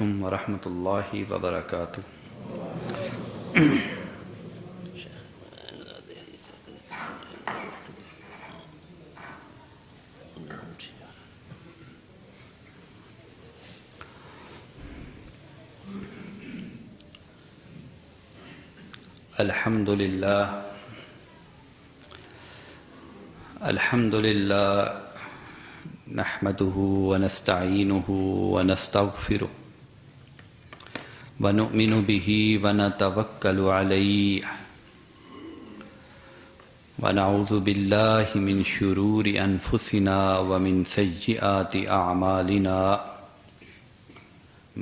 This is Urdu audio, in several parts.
علیکم ورحمۃ اللہ وبرکاتہ۔ الحمد للہ نحمده ونستعینه ونستغفره ونؤمن به ونتوکل علیہ ونعوذ باللہ من شرور انفسنا ومن سیئات اعمالنا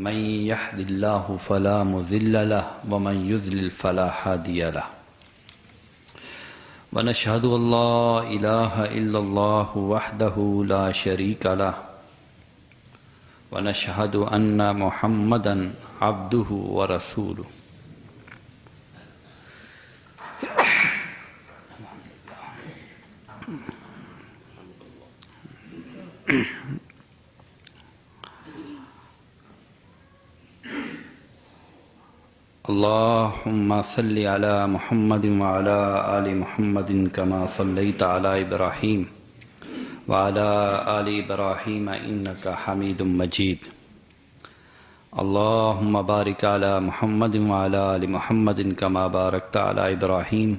من يهد الله فلا مضل له ومن يضلل فلا هادي له ونشهد أن لا إله إلا الله وحده لا شريك له ونشهد أن محمدا عبده ورسوله اللهم صل على محمد وعلى آل محمد كما صليت على إبراهيم وعلى آل إبراهيم إنك حميد مجيد اللهم بارك على محمد وعلى آل محمد كما باركت على إبراهيم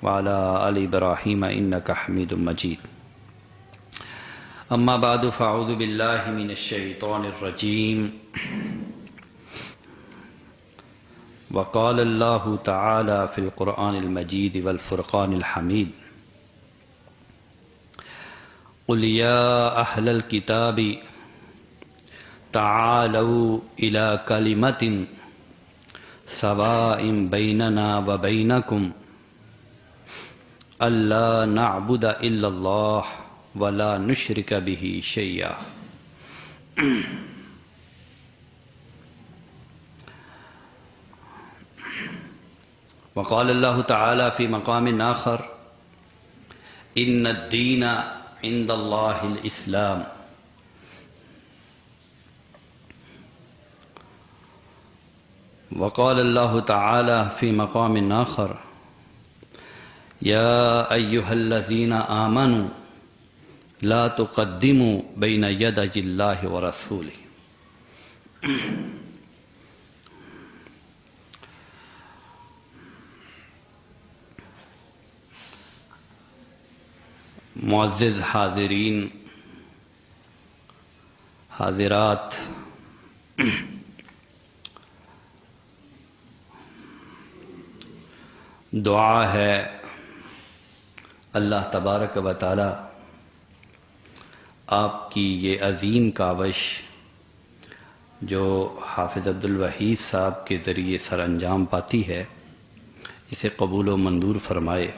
وعلى آل إبراهيم إنك حميد مجيد أما بعد فأعوذ بالله من الشيطان الرجيم وقال الله تعالى في القرآن المجيد والفرقان الحميد قل يا أهل الكتاب تعالوا إلى كلمة سواء بيننا وبينكم ألا نعبد إلا الله ولا نشرك به شيئا وقال الله تعالى في مقام آخر إن الدين عند الله الإسلام وقال الله تعالى في مقام آخر يا أيها الذين آمنوا لا تقدموا بين يدي الله ورسوله معزز حاضرین حاضرات، دعا ہے اللہ تبارک و تعالی آپ کی یہ عظیم کاوش جو حافظ عبدالوحید صاحب کے ذریعے سر انجام پاتی ہے، اسے قبول و منظور فرمائے۔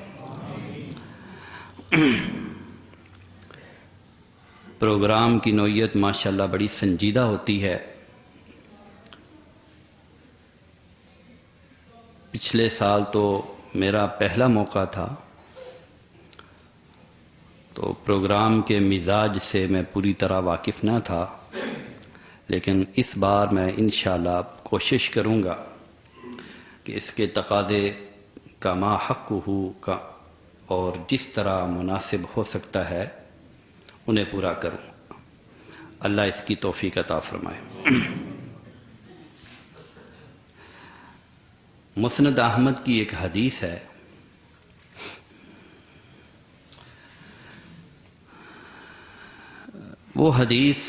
پروگرام کی نوعیت ماشاءاللہ بڑی سنجیدہ ہوتی ہے۔ پچھلے سال تو میرا پہلا موقع تھا، تو پروگرام کے مزاج سے میں پوری طرح واقف نہ تھا، لیکن اس بار میں انشاءاللہ کوشش کروں گا کہ اس کے تقاضے کا ما حق ہو کا اور جس طرح مناسب ہو سکتا ہے انہیں پورا کروں۔ اللہ اس کی توفیق عطا فرمائے۔ مسند احمد کی ایک حدیث ہے، وہ حدیث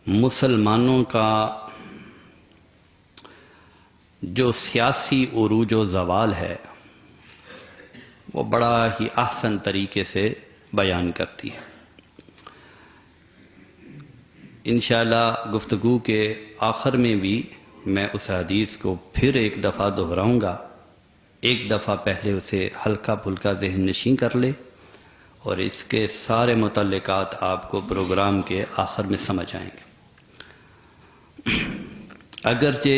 مسلمانوں کا جو سیاسی عروج و زوال ہے وہ بڑا ہی احسن طریقے سے بیان کرتی ہے۔ انشاءاللہ گفتگو کے آخر میں بھی میں اس حدیث کو پھر ایک دفعہ دہراؤں گا، ایک دفعہ پہلے اسے ہلکا پھلکا ذہن نشین کر لے اور اس کے سارے متعلقات آپ کو پروگرام کے آخر میں سمجھ آئیں گے۔ اگرچہ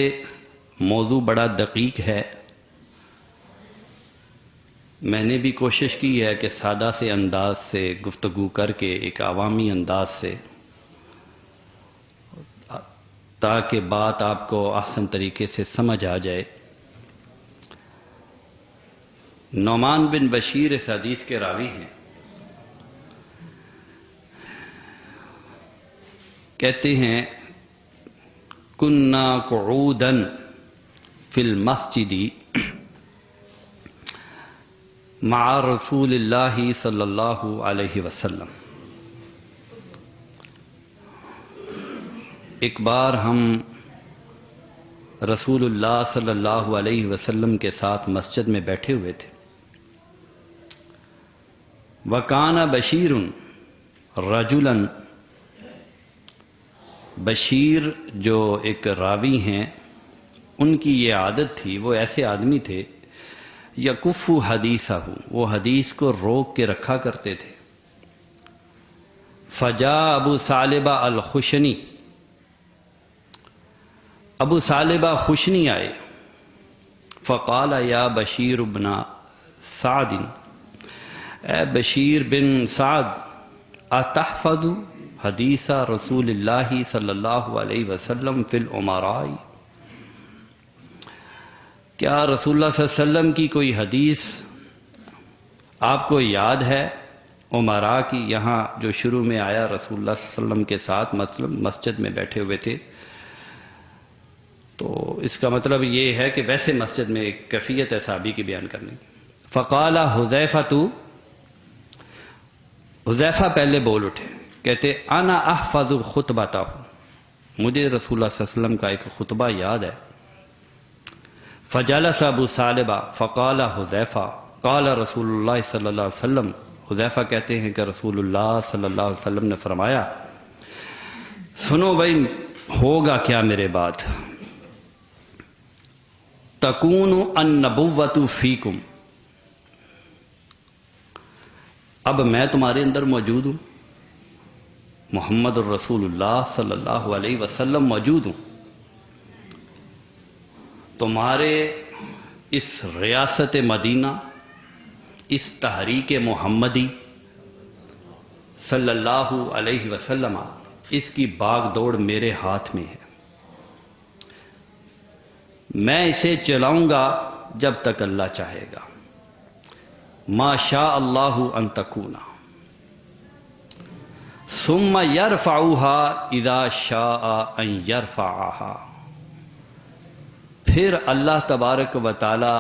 موضوع بڑا دقیق ہے، میں نے بھی کوشش کی ہے کہ سادہ سے انداز سے گفتگو کر کے ایک عوامی انداز سے تاکہ بات آپ کو احسن طریقے سے سمجھ آ جائے۔ نعمان بن بشیر اس حدیث کے راوی ہیں۔ کہتے ہیں کننا قعودا فی المسجد مع رسول اللہ صلی اللہ علیہ وسلم۔ ایک بار ہم رسول اللہ صلی اللہ علیہ وسلم کے ساتھ مسجد میں بیٹھے ہوئے تھے۔ وَكَانَ بشیر رجلا، بشیر جو ایک راوی ہیں ان کی یہ عادت تھی، وہ ایسے آدمی تھے یکف حدیثہ، وہ حدیث کو روک کے رکھا کرتے تھے۔ فجاء ابو ثعلبہ الخشنی، ابو ثعلبہ خشنی آئے۔ فقال یا بشیر بن سعد، اے بشیر بن سعد، اتحفظ حدیث رسول اللہ صلی اللہ علیہ وسلم فی الامراء، کیا رسول اللہ صلی اللہ علیہ وسلم کی کوئی حدیث آپ کو یاد ہے امراء کی؟ یہاں جو شروع میں آیا رسول اللہ صلی اللہ علیہ وسلم کے ساتھ مطلب مسجد میں بیٹھے ہوئے تھے، تو اس کا مطلب یہ ہے کہ ویسے مسجد میں ایک کیفیت ہے صحابی کی بیان کرنے کی۔ فقال حذیفہ، حذیفہ پہلے بول اٹھے، کہتے انا احفظ خطبتہ، مجھے رسول اللہ صلی اللہ علیہ وسلم کا ایک خطبہ یاد ہے۔ فجلس ابو ثعلبہ فقال حذیفہ قال رسول اللہ صلی اللہ علیہ وسلم، حذیفہ کہتے ہیں کہ رسول اللہ صلی اللہ علیہ وسلم نے فرمایا، سنو بھائی ہوگا کیا میرے بعد، تکون النبوۃ فیکم، اب میں تمہارے اندر موجود ہوں، محمد الرسول اللہ صلی اللہ علیہ وسلم موجود ہوں، تمہارے اس ریاست مدینہ، اس تحریک محمدی صلی اللہ علیہ وسلم، اس کی باغ دوڑ میرے ہاتھ میں ہے، میں اسے چلاؤں گا جب تک اللہ چاہے گا، ما شاء اللہ ان تکون، ثم یرفعها اذا شاء ان یرفعها، پھر اللہ تبارک و تعالی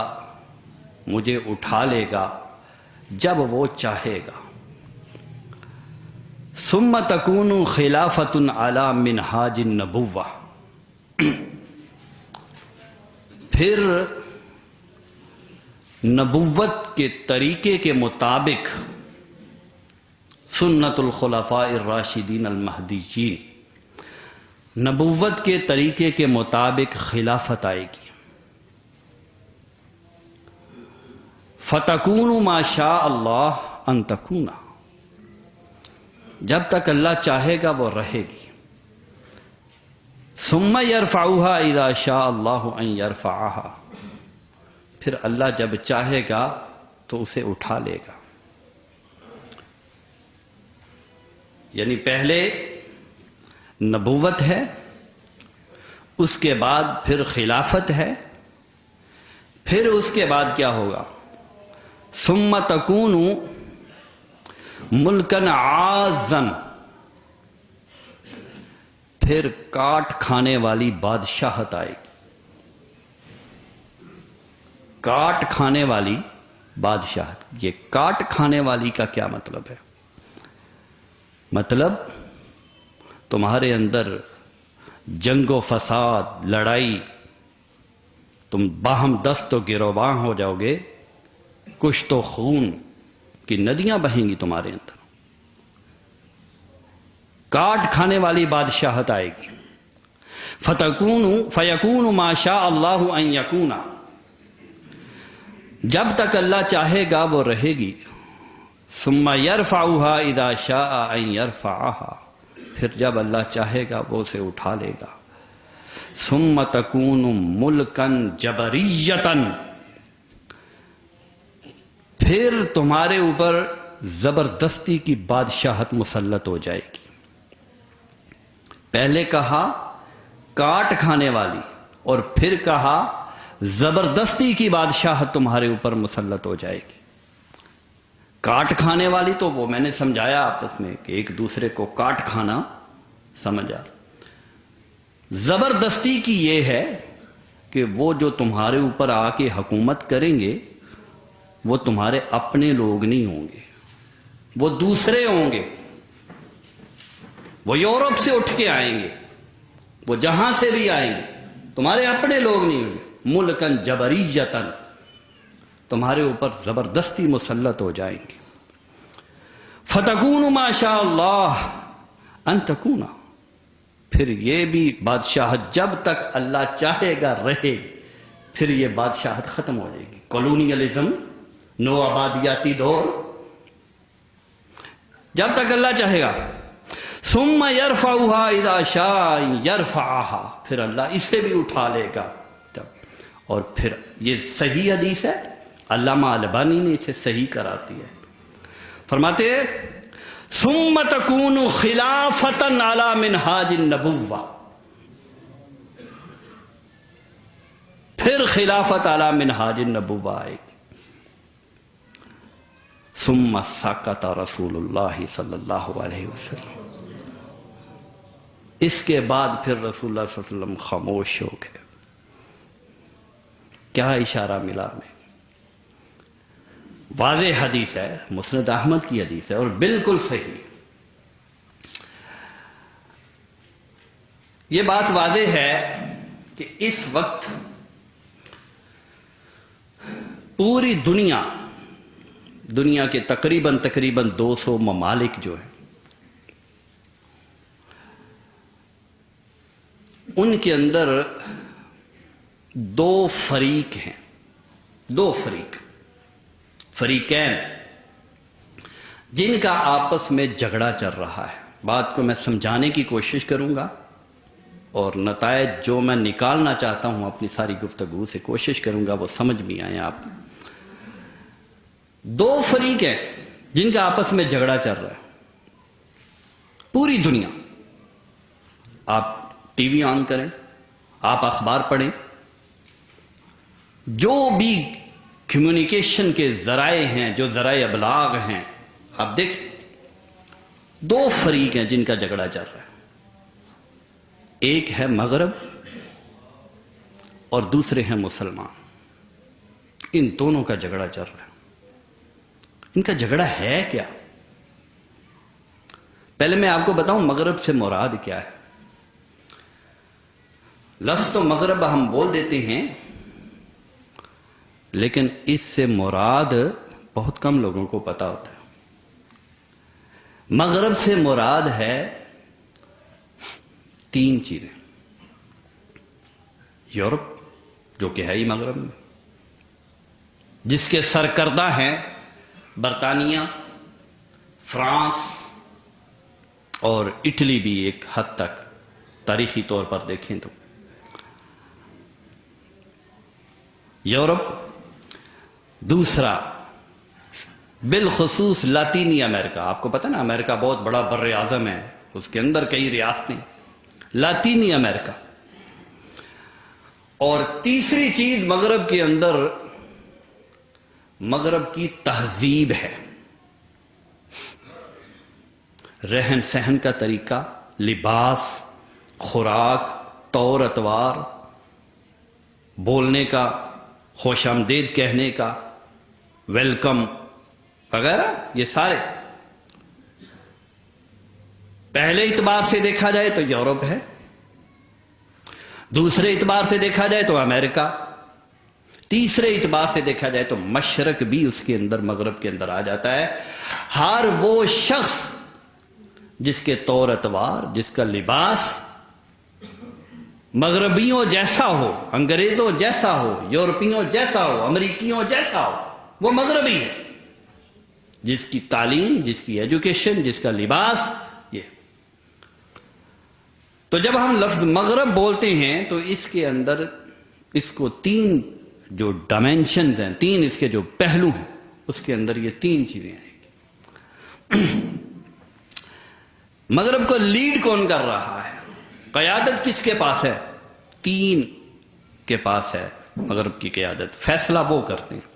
مجھے اٹھا لے گا جب وہ چاہے گا، ثم تکون خلافۃ علی منہاج النبوہ، پھر نبوت کے طریقے کے مطابق سنت الخلفاء الراشدین المہدیین، نبوت کے طریقے کے مطابق خلافت آئے گی۔ فتکون ما شاء اللہ ان تکون، جب تک اللہ چاہے گا وہ رہے گی، ثم یرفعها اذا شاء اللہ ان یرفعها، پھر اللہ جب چاہے گا تو اسے اٹھا لے گا۔ یعنی پہلے نبوت ہے، اس کے بعد پھر خلافت ہے، پھر اس کے بعد کیا ہوگا، ثم تکون ملکن عازن، پھر کاٹ کھانے والی بادشاہت آئے گی۔ کاٹ کھانے والی بادشاہت، یہ کاٹ کھانے والی کا کیا مطلب ہے؟ مطلب تمہارے اندر جنگ و فساد، لڑائی، تم باہم دست و گروباں ہو جاؤ گے، کشت و خون کی ندیاں بہیں گی تمہارے اندر، کاٹ کھانے والی بادشاہت آئے گی۔ فیکون ما شاء اللہ ان یکون، جب تک اللہ چاہے گا وہ رہے گی، ثم یرفعها اذا شاء ان یرفعها، پھر جب اللہ چاہے گا وہ اسے اٹھا لے گا، ثم تکون ملکن جبریتن، پھر تمہارے اوپر زبردستی کی بادشاہت مسلط ہو جائے گی۔ پہلے کہا کاٹ کھانے والی، اور پھر کہا زبردستی کی بادشاہت تمہارے اوپر مسلط ہو جائے گی۔ کاٹ کھانے والی تو وہ میں نے سمجھایا آپس میں کہ ایک دوسرے کو کاٹ کھانا سمجھا۔ زبردستی کی یہ ہے کہ وہ جو تمہارے اوپر آ کے حکومت کریں گے وہ تمہارے اپنے لوگ نہیں ہوں گے، وہ دوسرے ہوں گے، وہ یورپ سے اٹھ کے آئیں گے، وہ جہاں سے بھی آئیں گے، تمہارے اپنے لوگ نہیں ہوں گے۔ ملکن جبریتن، تمہارے اوپر زبردستی مسلط ہو جائیں گے۔ فتکون ما شاء اللہ ان تکون، پھر یہ بھی بادشاہت جب تک اللہ چاہے گا رہے گی، پھر یہ بادشاہت ختم ہو جائے گی۔ کولونیلزم، نو آبادیاتی دور، جب تک اللہ چاہے گا۔ ثم يرفعها اذا شاء يرفعها، پھر اللہ اسے بھی اٹھا لے گا تب۔ اور پھر یہ صحیح حدیث ہے، علامہ البانی نے اسے صحیح قرار دیا ہے، فرماتے ہیں ثم تكون خلافة على منهاج النبوة، پھر خلافت علی منہاج النبوہ آئے گی۔ ثم سکت رسول اللہ صلی اللہ علیہ وسلم، اس کے بعد پھر رسول اللہ صلی اللہ علیہ وسلم خاموش ہو گئے۔ کیا اشارہ ملا ہمیں؟ واضح حدیث ہے، مسند احمد کی حدیث ہے اور بالکل صحیح۔ یہ بات واضح ہے کہ اس وقت پوری دنیا کے تقریباً 200 ممالک جو ہیں، ان کے اندر دو فریق ہیں، دو فریقین جن کا آپس میں جھگڑا چل رہا ہے۔ بات کو میں سمجھانے کی کوشش کروں گا اور نتائج جو میں نکالنا چاہتا ہوں اپنی ساری گفتگو سے کوشش کروں گا وہ سمجھ بھی آئیں آپ۔ دو فریق ہیں جن کا آپس میں جھگڑا چل رہا ہے، پوری دنیا۔ آپ ٹی وی آن کریں، آپ اخبار پڑھیں، جو بھی کمیونیکیشن کے ذرائع ہیں، جو ذرائع ابلاغ ہیں، آپ دیکھیں دو فریق ہیں جن کا جھگڑا چل رہا ہے۔ ایک ہے مغرب اور دوسرے ہیں مسلمان۔ ان دونوں کا جھگڑا چل رہا ہے۔ ان کا جھگڑا ہے کیا؟ پہلے میں آپ کو بتاؤں مغرب سے مراد کیا ہے۔ لفظ تو مغرب ہم بول دیتے ہیں، لیکن اس سے مراد بہت کم لوگوں کو پتا ہوتا ہے۔ مغرب سے مراد ہے 3 چیزیں۔ یورپ جو کہ ہے ہی مغرب میں، جس کے سرکردہ ہیں برطانیہ، فرانس اور اٹلی بھی ایک حد تک تاریخی طور پر دیکھیں تو۔ یورپ، دوسرا بالخصوص لاطینی امریکہ۔ آپ کو پتہ نا امریکہ بہت بڑا بر اعظم ہے، اس کے اندر کئی ریاستیں، لاطینی امریکہ۔ اور تیسری چیز مغرب کے اندر مغرب کی تہذیب ہے، رہن سہن کا طریقہ، لباس، خوراک، طور اتوار، بولنے کا، خوش آمدید کہنے کا، ویلکم وغیرہ، یہ سارے پہلے اعتبار سے دیکھا جائے تو یورپ ہے، دوسرے اعتبار سے دیکھا جائے تو امریکہ، تیسرے اعتبار سے دیکھا جائے تو مشرق بھی اس کے اندر، مغرب کے اندر آ جاتا ہے۔ ہر وہ شخص جس کے طور اتوار، جس کا لباس مغربیوں جیسا ہو، انگریزوں جیسا ہو، یورپیوں جیسا ہو، امریکیوں جیسا ہو، وہ مغربی ہے۔ جس کی تعلیم، جس کی ایجوکیشن، جس کا لباس، یہ۔ تو جب ہم لفظ مغرب بولتے ہیں تو اس کے اندر اس کو 3 جو ڈائمینشنز ہیں، 3 اس کے جو پہلو ہیں، اس کے اندر یہ 3 چیزیں آئیں گی۔ مغرب کو لیڈ کون کر رہا ہے؟ قیادت کس کے پاس ہے؟ 3 کے پاس ہے مغرب کی قیادت. فیصلہ وہ کرتے ہیں.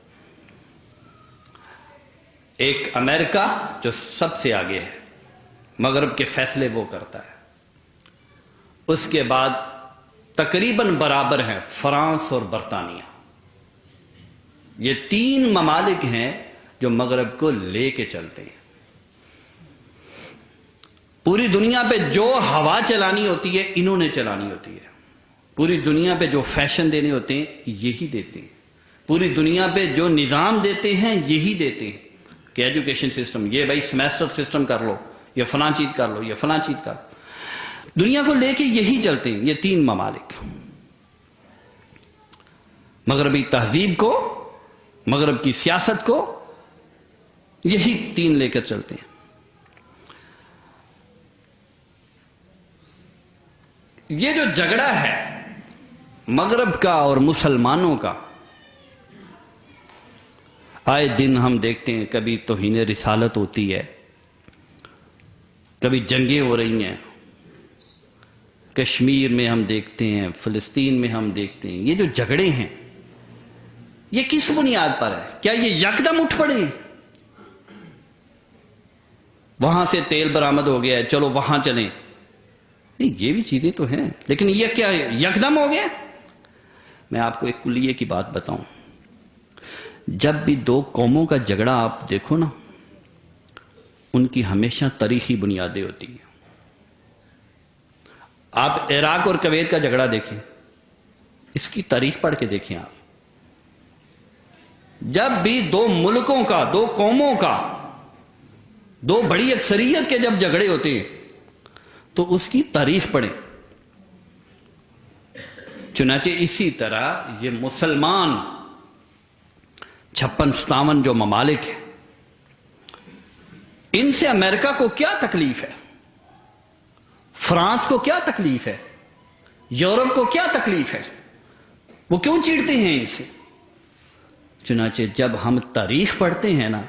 ایک امریکہ جو سب سے آگے ہے، مغرب کے فیصلے وہ کرتا ہے. اس کے بعد تقریباً برابر ہیں فرانس اور برطانیہ. یہ 3 ممالک ہیں جو مغرب کو لے کے چلتے ہیں. پوری دنیا پہ جو ہوا چلانی ہوتی ہے انہوں نے چلانی ہوتی ہے. پوری دنیا پہ جو فیشن دینے ہوتے ہیں یہی دیتے ہیں. پوری دنیا پہ جو نظام دیتے ہیں یہی دیتے ہیں کہ ایجوکیشن سسٹم، یہ بھائی سیمیسٹر سسٹم کر لو، یہ فلاں چیز کر لو، یہ فلاں چیز کر لو. دنیا کو لے کے یہی چلتے ہیں یہ 3 ممالک. مغربی تہذیب کو، مغرب کی سیاست کو یہی 3 لے کر چلتے ہیں. یہ جو جھگڑا ہے مغرب کا اور مسلمانوں کا، آئے دن ہم دیکھتے ہیں کبھی توہین رسالت ہوتی ہے، کبھی جنگیں ہو رہی ہیں. کشمیر میں ہم دیکھتے ہیں، فلسطین میں ہم دیکھتے ہیں. یہ جو جھگڑے ہیں یہ کس بنیاد پر ہے؟ کیا یہ یکدم اٹھ پڑے ہیں؟ وہاں سے تیل برآمد ہو گیا ہے چلو وہاں چلیں. نہیں، یہ بھی چیزیں تو ہیں، لیکن یہ کیا یکدم ہو گیا؟ میں آپ کو ایک کلیے کی بات بتاؤں. جب بھی 2 قوموں کا جھگڑا آپ دیکھو نا، ان کی ہمیشہ تاریخی بنیادیں ہوتی ہیں. آپ عراق اور کویت کا جھگڑا دیکھیں، اس کی تاریخ پڑھ کے دیکھیں آپ. جب بھی 2 ملکوں کا، 2 قوموں کا، 2 بڑی اکثریت کے جب جھگڑے ہوتے ہیں تو اس کی تاریخ پڑھیں. چنانچہ اسی طرح یہ مسلمان 56-57 جو ممالک ہیں، ان سے امریکہ کو کیا تکلیف ہے؟ فرانس کو کیا تکلیف ہے؟ یورپ کو کیا تکلیف ہے؟ وہ کیوں چیڑتے ہیں ان سے؟ چنانچہ جب ہم تاریخ پڑھتے ہیں نا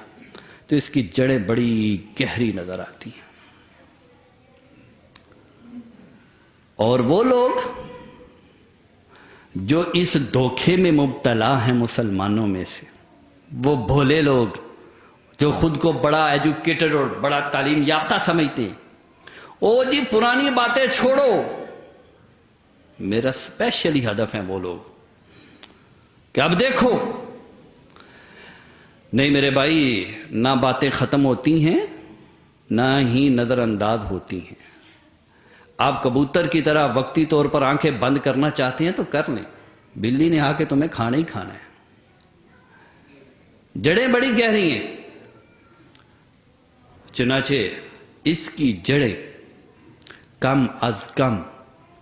تو اس کی جڑیں بڑی گہری نظر آتی ہیں. اور وہ لوگ جو اس دھوکے میں مبتلا ہیں مسلمانوں میں سے، وہ بھولے لوگ جو خود کو بڑا ایجوکیٹڈ اور بڑا تعلیم یافتہ سمجھتے ہیں، او جی پرانی باتیں چھوڑو. میرا اسپیشلی ہدف ہے وہ لوگ کہ اب دیکھو. نہیں میرے بھائی، نہ باتیں ختم ہوتی ہیں نہ ہی نظر انداز ہوتی ہیں. آپ کبوتر کی طرح وقتی طور پر آنکھیں بند کرنا چاہتے ہیں تو کر لیں، بلی نے آ کے تمہیں کھانا ہی کھانا ہے. جڑیں بڑی گہری ہیں. چنانچہ اس کی جڑیں کم از کم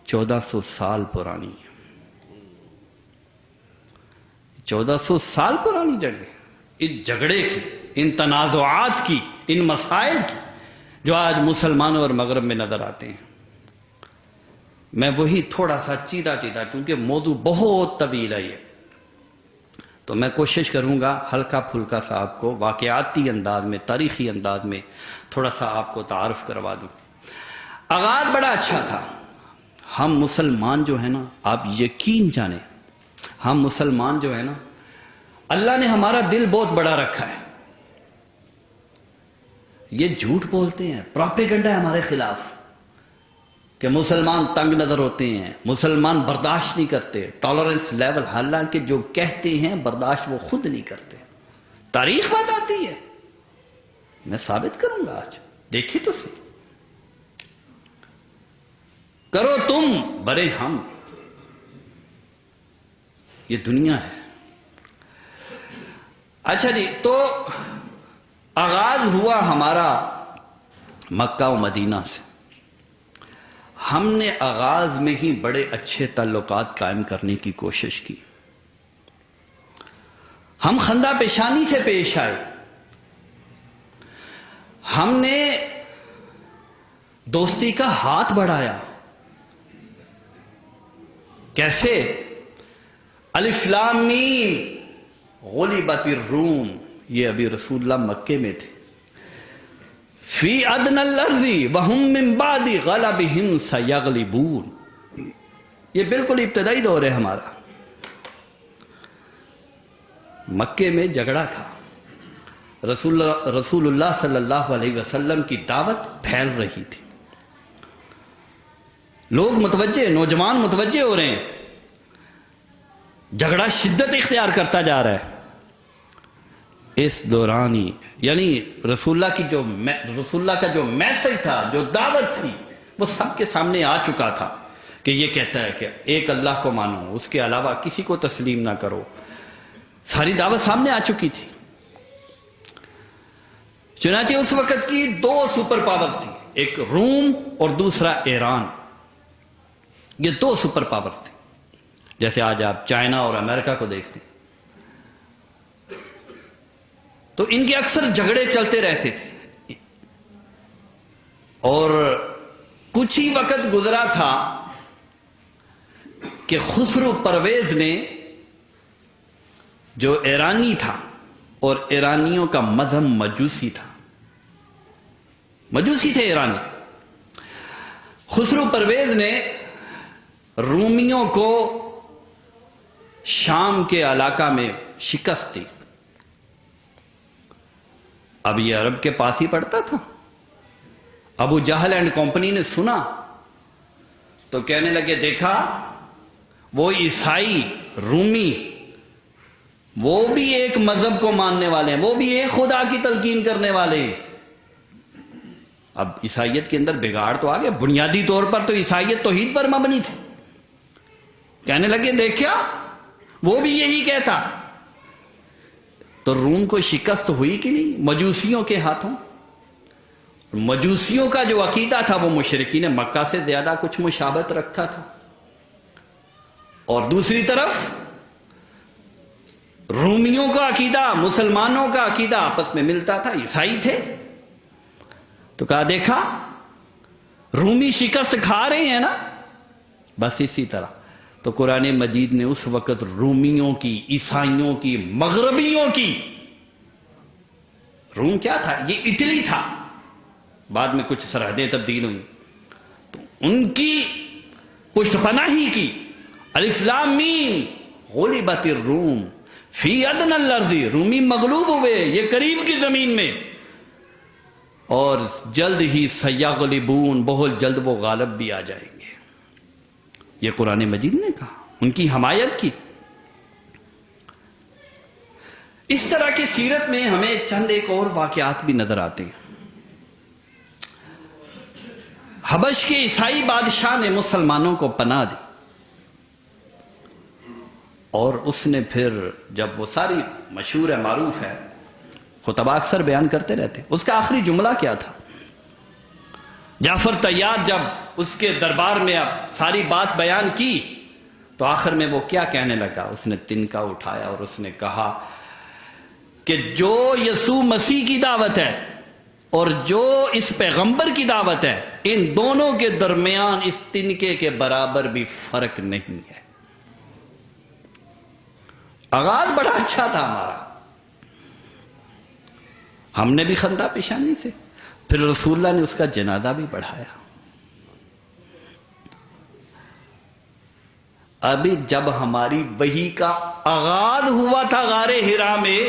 1400 سال پرانی ہیں. 1400 سال پرانی جڑیں اس جھگڑے کی، ان تنازعات کی، ان مسائل کی جو آج مسلمانوں اور مغرب میں نظر آتے ہیں. میں وہی تھوڑا سا چیدہ چونکہ موضوع بہت طویل ہے یہ، تو میں کوشش کروں گا ہلکا پھلکا سا آپ کو واقعاتی انداز میں، تاریخی انداز میں تھوڑا سا آپ کو تعارف کروا دوں. آغاز بڑا اچھا تھا. ہم مسلمان جو ہے نا، آپ یقین جانیں، ہم مسلمان جو ہے نا، اللہ نے ہمارا دل بہت بڑا رکھا ہے. یہ جھوٹ بولتے ہیں، پروپیگنڈا ہے ہمارے خلاف کہ مسلمان تنگ نظر ہوتے ہیں، مسلمان برداشت نہیں کرتے، ٹالرنس لیول. حالانکہ جو کہتے ہیں برداشت وہ خود نہیں کرتے. تاریخ بتاتی ہے، میں ثابت کروں گا آج، دیکھیے تو صحیح. کرو تم برے ہم، یہ دنیا ہے. اچھا جی، تو آغاز ہوا ہمارا مکہ و مدینہ سے. ہم نے آغاز میں ہی بڑے اچھے تعلقات قائم کرنے کی کوشش کی. ہم خندہ پیشانی سے پیش آئے. ہم نے دوستی کا ہاتھ بڑھایا. کیسے؟ الف لام میم غلبت الروم، یہ ابھی رسول اللہ مکے میں تھے. فی ادنی الارض وهم من بعد غلبهم سیغلبون. یہ بالکل ابتدائی دور ہے ہمارا. مکے میں جھگڑا تھا. رسول اللہ صلی اللہ علیہ وسلم کی دعوت پھیل رہی تھی. لوگ متوجہ، نوجوان متوجہ ہو رہے ہیں. جھگڑا شدت اختیار کرتا جا رہا ہے. اس دوران ہی یعنی رسول اللہ کا جو میسج تھا، جو دعوت تھی، وہ سب کے سامنے آ چکا تھا کہ یہ کہتا ہے کہ ایک اللہ کو مانو، اس کے علاوہ کسی کو تسلیم نہ کرو. ساری دعوت سامنے آ چکی تھی. چنانچہ اس وقت کی دو سپر پاورز تھی، ایک روم اور دوسرا ایران. یہ دو سپر پاورز تھی. جیسے آج آپ چائنا اور امریکہ کو دیکھتے ہیں تو ان کے اکثر جھگڑے چلتے رہتے تھے. اور کچھ ہی وقت گزرا تھا کہ خسرو پرویز نے، جو ایرانی تھا اور ایرانیوں کا مذہب مجوسی تھا، مجوسی تھے ایرانی، خسرو پرویز نے رومیوں کو شام کے علاقہ میں شکست دی. اب یہ عرب کے پاس ہی پڑتا تھا. ابو جہل اینڈ کمپنی نے سنا تو کہنے لگے دیکھا وہ عیسائی رومی وہ بھی ایک مذہب کو ماننے والے ہیں، وہ بھی ایک خدا کی تلقین کرنے والے ہیں. اب عیسائیت کے اندر بگاڑ تو آ گیا. بنیادی طور پر تو عیسائیت توحید پر مبنی تھی. کہنے لگے دیکھا وہ بھی یہی کہتا. تو روم کو شکست ہوئی کہ نہیں مجوسیوں کے ہاتھوں. مجوسیوں کا جو عقیدہ تھا وہ مشرکین مکہ سے زیادہ کچھ مشابہت رکھتا تھا. اور دوسری طرف رومیوں کا عقیدہ، مسلمانوں کا عقیدہ آپس میں ملتا تھا، عیسائی تھے. تو کہا دیکھا رومی شکست کھا رہے ہیں نا، بس اسی طرح. تو قرآن مجید نے اس وقت رومیوں کی، عیسائیوں کی، مغربیوں کی، روم کیا تھا؟ یہ اٹلی تھا، بعد میں کچھ سرحدیں تبدیل ہوئیں، تو ان کی پشت پناہی کی. الف لام میم غلبت الروم فی ادنی الارض. رومی مغلوب ہوئے یہ قریب کی زمین میں، اور جلد ہی سیغلبون، بہت جلد وہ غالب بھی آ جائیں گے. یہ قرآن مجید نے کہا، ان کی حمایت کی. اس طرح کی سیرت میں ہمیں چند ایک اور واقعات بھی نظر آتے ہیں. حبش کے عیسائی بادشاہ نے مسلمانوں کو پناہ دی، اور اس نے پھر جب وہ ساری مشہور ہے، معروف ہے، خطبہ اکثر بیان کرتے رہتے. اس کا آخری جملہ کیا تھا؟ جعفر طیار جب اس کے دربار میں اب ساری بات بیان کی تو آخر میں وہ کیا کہنے لگا؟ اس نے تنکا اٹھایا اور اس نے کہا کہ جو یسوع مسیح کی دعوت ہے اور جو اس پیغمبر کی دعوت ہے، ان دونوں کے درمیان اس تنکے کے برابر بھی فرق نہیں ہے. آغاز بڑا اچھا تھا ہمارا، ہم نے بھی خندہ پیشانی سے، پھر رسول اللہ نے اس کا جنازہ بھی بڑھایا. ابھی جب ہماری وحی کا آغاز ہوا تھا غار حرا میں،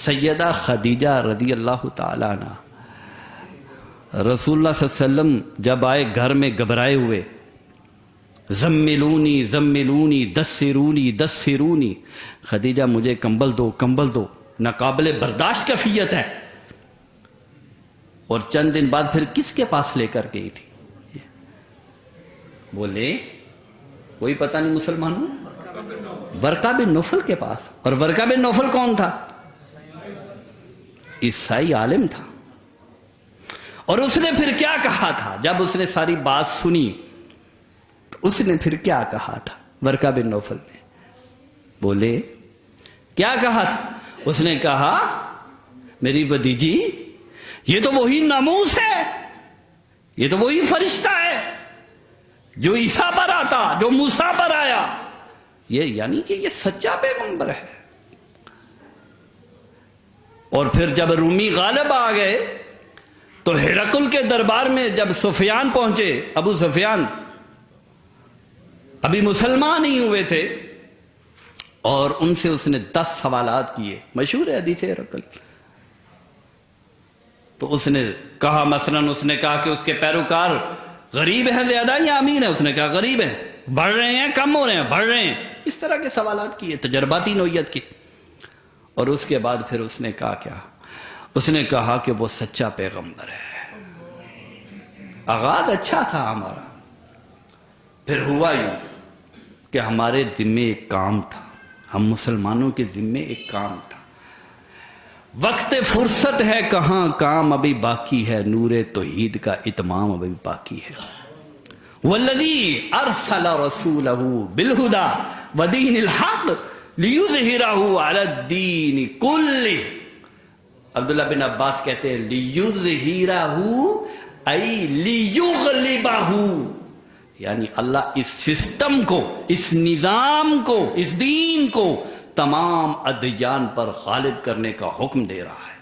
سیدہ خدیجہ رضی اللہ تعالیٰ عنہ، رسول اللہ صلی اللہ علیہ وسلم جب آئے گھر میں گھبرائے ہوئے، زملونی زملونی دسرونی دسرونی، خدیجہ مجھے کمبل دو کمبل دو، ناقابل برداشت کیفیت ہے. اور چند دن بعد پھر کس کے پاس لے کر گئی تھی؟ بولے کوئی پتہ نہیں مسلمانوں، ورقہ بن نوفل کے پاس. اور ورقہ بن نوفل کون تھا؟ عیسائی عالم تھا. اور اس نے پھر کیا کہا تھا جب اس نے ساری بات سنی؟ اس نے پھر کیا کہا تھا ورقہ بن نوفل نے؟ بولے کیا کہا تھا؟ اس نے کہا میری بھتیجی یہ تو وہی ناموس ہے، یہ تو وہی فرشتہ ہے جو عیسیٰ پر آتا، جو موسیٰ پر آیا. یہ یعنی کہ یہ سچا پیغمبر ہے. اور پھر جب رومی غالب آ گئے تو ہرقل کے دربار میں جب سفیان پہنچے، ابو سفیان ابھی مسلمان ہی ہوئے تھے، اور ان سے اس نے 10 سوالات کیے، مشہور ہے حدیث ہرقل. تو اس نے کہا، مثلاً اس نے کہا کہ اس کے پیروکار غریب ہیں زیادہ یا امیر ہیں؟ اس نے کہا غریب ہیں. بڑھ رہے ہیں کم ہو رہے ہیں؟ بڑھ رہے ہیں. اس طرح کے سوالات کیے، تجرباتی نوعیت کے. اور اس کے بعد پھر اس نے کہا کیا؟ اس نے کہا کہ وہ سچا پیغمبر ہے. آغاز اچھا تھا ہمارا. پھر ہوا یوں کہ ہمارے ذمے ایک کام تھا، ہم مسلمانوں کے ذمے ایک کام تھا. وقت فرصت ہے کہاں، کام ابھی باقی ہے، نور توحید کا اتمام ابھی باقی ہے. والذی ارسل رسولہ بالہدی ودین الحق لیظہرہ علی الدین کلہ. عبداللہ بن عباس کہتے ہیں لیظہرہ ای لیغلبہ، یعنی اللہ اس سسٹم کو، اس نظام کو، اس دین کو تمام ادیان پر غالب کرنے کا حکم دے رہا ہے.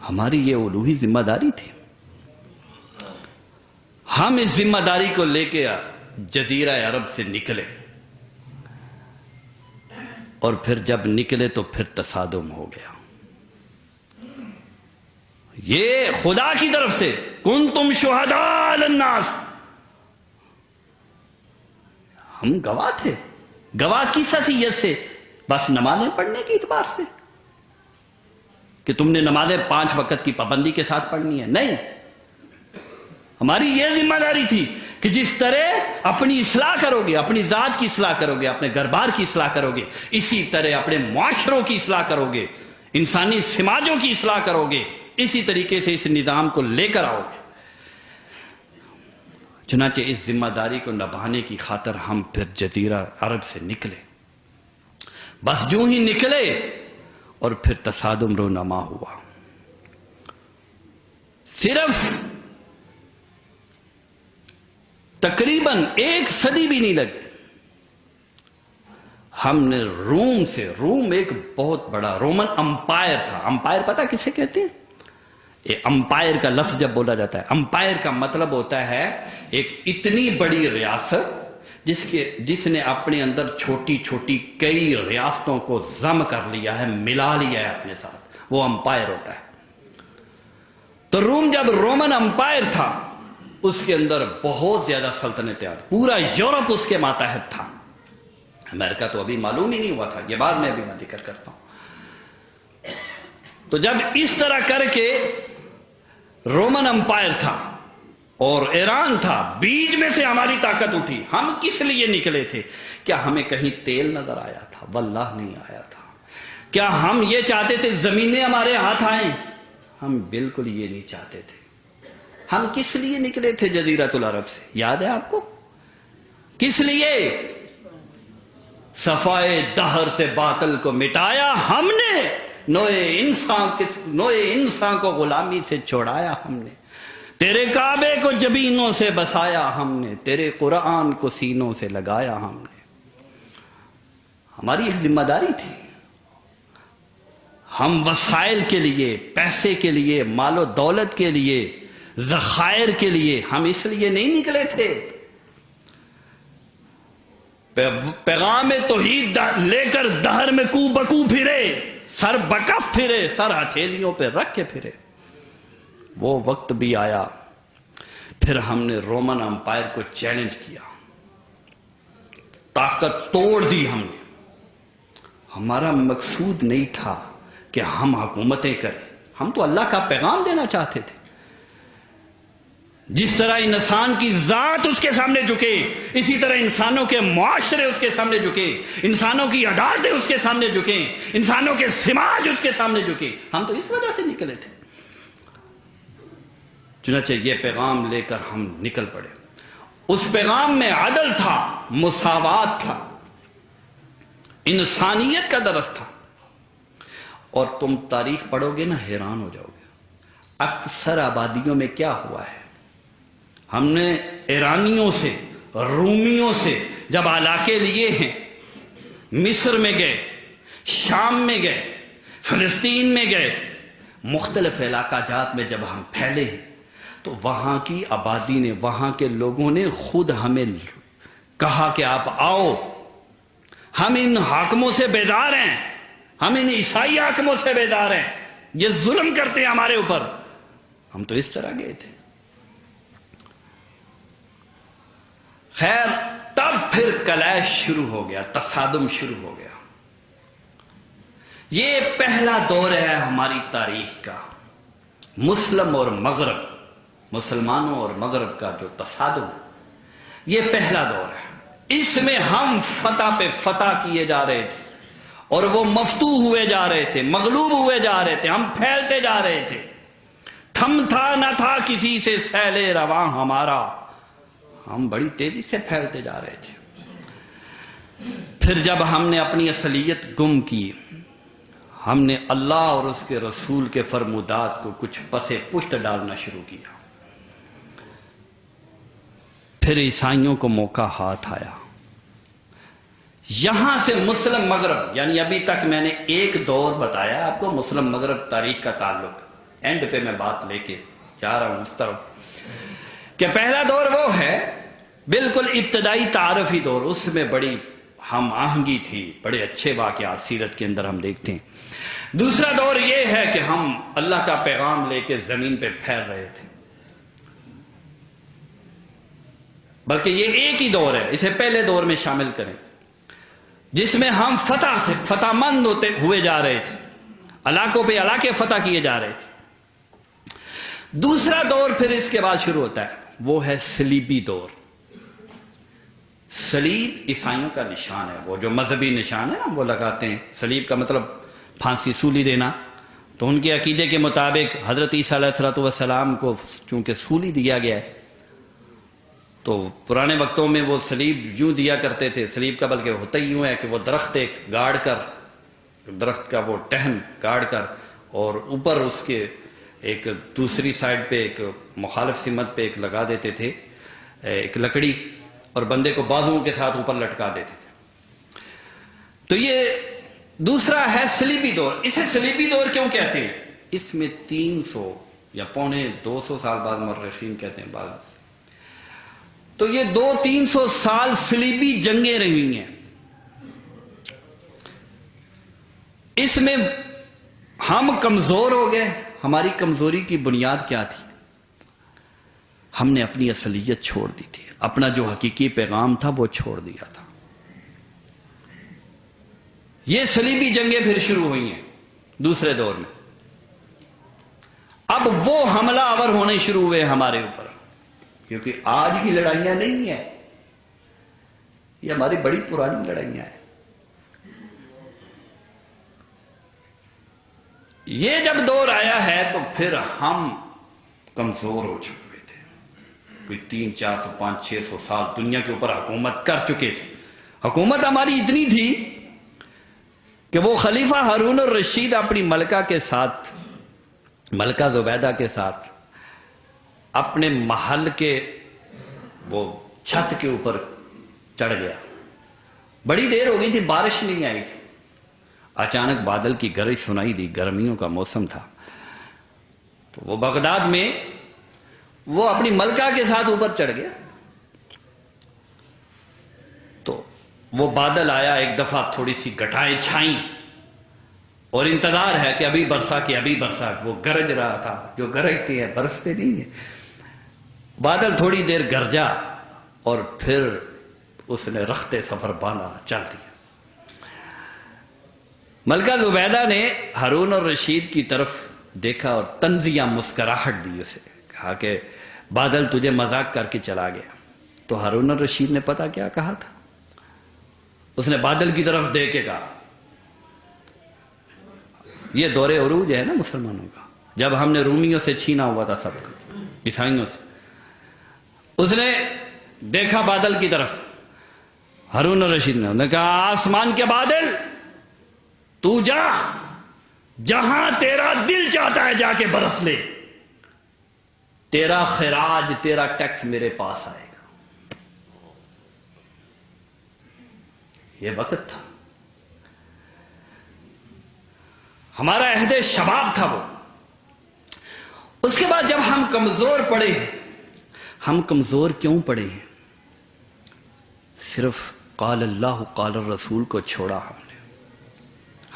ہماری یہ الوہی ذمہ داری تھی. ہم اس ذمہ داری کو لے کے جزیرہ عرب سے نکلے، اور پھر جب نکلے تو پھر تصادم ہو گیا. یہ خدا کی طرف سے کنتم شہداء علی الناس، ہم گواہ تھے. گواہ کس حیثیت سے؟ بس نمازیں پڑھنے کے اعتبار سے کہ تم نے نمازیں 5 وقت کی پابندی کے ساتھ پڑھنی ہے؟ نہیں. ہماری یہ ذمہ داری تھی کہ جس طرح اپنی اصلاح کرو گے، اپنی ذات کی اصلاح کرو گے، اپنے گھر بار کی اصلاح کرو گے، اسی طرح اپنے معاشروں کی اصلاح کرو گے، انسانی سماجوں کی اصلاح کرو گے، اسی طریقے سے اس نظام کو لے کر آؤ گے. چنانچہ اس ذمہ داری کو نبھانے کی خاطر ہم پھر جزیرہ عرب سے نکلے. بس جو ہی نکلے اور پھر تصادم رونما ہوا. صرف تقریباً 1 صدی بھی نہیں لگے، ہم نے روم ایک بہت بڑا رومن امپائر تھا. امپائر پتہ کسے کہتے ہیں؟ امپائر کا لفظ جب بولا جاتا ہے، امپائر کا مطلب ہوتا ہے ایک اتنی بڑی ریاست جس نے اپنے اندر چھوٹی چھوٹی کئی ریاستوں کو ضم کر لیا ہے، ملا لیا ہے اپنے ساتھ، وہ امپائر ہوتا ہے. تو روم جب رومن امپائر تھا، اس کے اندر بہت زیادہ سلطنتیں آتی، پورا یورپ اس کے ماتحت تھا. امریکہ تو ابھی معلوم ہی نہیں ہوا تھا، یہ بعد میں بھی میں ذکر کرتا ہوں. تو جب اس طرح کر کے رومن امپائر تھا اور ایران تھا، بیچ میں سے ہماری طاقت اٹھی. ہم کس لیے نکلے تھے؟ کیا ہمیں کہیں تیل نظر آیا تھا؟ واللہ نہیں آیا تھا. کیا ہم یہ چاہتے تھے زمینیں ہمارے ہاتھ آئیں؟ ہم بالکل یہ نہیں چاہتے تھے. ہم کس لیے نکلے تھے جزیرۃ العرب سے؟ یاد ہے آپ کو؟ کس لیے؟ صفائے دہر سے باطل کو مٹایا ہم نے، نوع انسان کو غلامی سے چھوڑایا ہم نے، تیرے کعبے کو جبینوں سے بسایا ہم نے، تیرے قرآن کو سینوں سے لگایا ہم نے. ہماری ایک ذمہ داری تھی. ہم وسائل کے لیے، پیسے کے لیے، مال و دولت کے لیے، ذخائر کے لیے ہم اس لیے نہیں نکلے تھے. پیغام توحید لے کر دہر میں کو بکو پھرے، سر بکف پھرے، سر ہتھیلیوں پہ رکھ کے پھرے. وہ وقت بھی آیا، پھر ہم نے رومن امپائر کو چیلنج کیا، طاقت توڑ دی ہم نے. ہمارا مقصود نہیں تھا کہ ہم حکومتیں کریں، ہم تو اللہ کا پیغام دینا چاہتے تھے. جس طرح انسان کی ذات اس کے سامنے جھکے، اسی طرح انسانوں کے معاشرے اس کے سامنے جھکے، انسانوں کی عدالتیں اس کے سامنے جھکیں، انسانوں کے سماج اس کے سامنے جھکے. ہم تو اس وجہ سے نکلے تھے. چنانچہ یہ پیغام لے کر ہم نکل پڑے. اس پیغام میں عدل تھا، مساوات تھا، انسانیت کا درس تھا. اور تم تاریخ پڑھو گے نا، حیران ہو جاؤ گے. اکثر آبادیوں میں کیا ہوا ہے؟ ہم نے ایرانیوں سے، رومیوں سے جب علاقے لیے ہیں، مصر میں گئے، شام میں گئے، فلسطین میں گئے، مختلف علاقہ جات میں جب ہم پھیلے ہیں تو وہاں کی آبادی نے، وہاں کے لوگوں نے خود ہمیں کہا کہ آپ آؤ، ہم ان حاکموں سے بیزار ہیں، ہم ان عیسائی حاکموں سے بیزار ہیں، یہ ظلم کرتے ہیں ہمارے اوپر. ہم تو اس طرح گئے تھے. خیر تب پھر کلیش شروع ہو گیا، تصادم شروع ہو گیا. یہ پہلا دور ہے ہماری تاریخ کا، مسلم اور مغرب، مسلمانوں اور مغرب کا جو تصادم، یہ پہلا دور ہے. اس میں ہم فتح پہ فتح کیے جا رہے تھے اور وہ مفتوح ہوئے جا رہے تھے، مغلوب ہوئے جا رہے تھے، ہم پھیلتے جا رہے تھے. تھم تھا نہ تھا کسی سے سیل رواں ہمارا، ہم بڑی تیزی سے پھیلتے جا رہے تھے. پھر جب ہم نے اپنی اصلیت گم کی، ہم نے اللہ اور اس کے رسول کے فرمودات کو کچھ پسے پشت ڈالنا شروع کیا. پھر عیسائیوں کو موقع ہاتھ آیا. یہاں سے مسلم مغرب، یعنی ابھی تک میں نے ایک دور بتایا آپ کو مسلم مغرب تاریخ کا تعلق، اینڈ پہ میں بات لے کے جا رہا ہوں اس طرف کہ پہلا دور وہ ہے بالکل ابتدائی تعارفی دور، اس میں بڑی ہم آہنگی تھی، بڑے اچھے واقعات سیرت کے اندر ہم دیکھتے ہیں. دوسرا دور یہ ہے کہ ہم اللہ کا پیغام لے کے زمین پہ پھیل رہے تھے، بلکہ یہ ایک ہی دور ہے، اسے پہلے دور میں شامل کریں جس میں ہم فتح مند ہوئے جا رہے تھے، علاقوں پہ علاقے فتح کیے جا رہے تھے. دوسرا دور پھر اس کے بعد شروع ہوتا ہے، وہ ہے صلیبی دور. صلیب عیسائیوں کا نشان ہے، وہ جو مذہبی نشان ہے نا وہ لگاتے ہیں. صلیب کا مطلب پھانسی سولی دینا. تو ان کے عقیدے کے مطابق حضرت عیسیٰ علیہ السلام کو چونکہ سولی دیا گیا ہے، تو پرانے وقتوں میں وہ صلیب یوں دیا کرتے تھے. صلیب کا بلکہ ہوتا ہی یوں ہے کہ وہ درخت ایک گاڑ کر، درخت کا وہ ٹہن گاڑ کر، اور اوپر اس کے ایک دوسری سائڈ پہ ایک مخالف سمت پہ ایک لگا دیتے تھے ایک لکڑی، اور بندے کو بازوؤں کے ساتھ اوپر لٹکا دیتے تھے. تو یہ دوسرا ہے صلیبی دور. اسے صلیبی دور کیوں کہتے ہیں؟ اس میں 300 یا پونے 200 سال بعد مورخین کہتے ہیں بعض، تو یہ 200-300 سال صلیبی جنگیں رہی ہیں. اس میں ہم کمزور ہو گئے. ہماری کمزوری کی بنیاد کیا تھی؟ ہم نے اپنی اصلیت چھوڑ دی تھی، اپنا جو حقیقی پیغام تھا وہ چھوڑ دیا تھا. یہ صلیبی جنگیں پھر شروع ہوئی ہیں دوسرے دور میں. اب وہ حملہ آور ہونے شروع ہوئے ہمارے اوپر، کیونکہ آج کی لڑائیاں نہیں ہیں، یہ ہماری بڑی پرانی لڑائیاں ہیں. یہ جب دور آیا ہے تو پھر ہم کمزور ہو چکے تھے. کوئی 300-400 500-600 سال دنیا کے اوپر حکومت کر چکے تھے. حکومت ہماری اتنی تھی کہ وہ خلیفہ ہارون الرشید اپنی ملکہ کے ساتھ، ملکہ زبیدہ کے ساتھ، اپنے محل کے وہ چھت کے اوپر چڑھ گیا. بڑی دیر ہو گئی تھی، بارش نہیں آئی تھی. اچانک بادل کی گرج سنائی دی، گرمیوں کا موسم تھا. تو وہ بغداد میں وہ اپنی ملکہ کے ساتھ اوپر چڑھ گیا. تو وہ بادل آیا، ایک دفعہ تھوڑی سی گھٹائیں چھائیں اور انتظار ہے کہ ابھی برسا کہ ابھی برسا. وہ گرج رہا تھا، جو گرجتے ہیں برستے نہیں ہیں. بادل تھوڑی دیر گرجا اور پھر اس نے رخت سفر باندھا، چل دیا. ملکہ زبیدہ نے ہارون الرشید کی طرف دیکھا اور طنزیہ مسکراہٹ دی. اسے کہا کہ بادل تجھے مذاق کر کے چلا گیا. تو ہارون الرشید نے پتا کیا کہا تھا؟ اس نے بادل کی طرف دیکھ کے کہا، یہ دور عروج ہے نا مسلمانوں کا، جب ہم نے رومیوں سے چھینا ہوا تھا سب کو، عیسائیوں سے. اس نے دیکھا بادل کی طرف، ہارون الرشید نے کہا آسمان کے بادل تو جا، جہاں تیرا دل چاہتا ہے جا کے برس لے، تیرا خراج، تیرا ٹیکس میرے پاس آئے گا. یہ وقت تھا، ہمارا عہد شباب تھا وہ. اس کے بعد جب ہم کمزور پڑے ہیں، ہم کمزور کیوں پڑے ہیں؟ صرف قال اللہ قال الرسول کو چھوڑا ہم نے،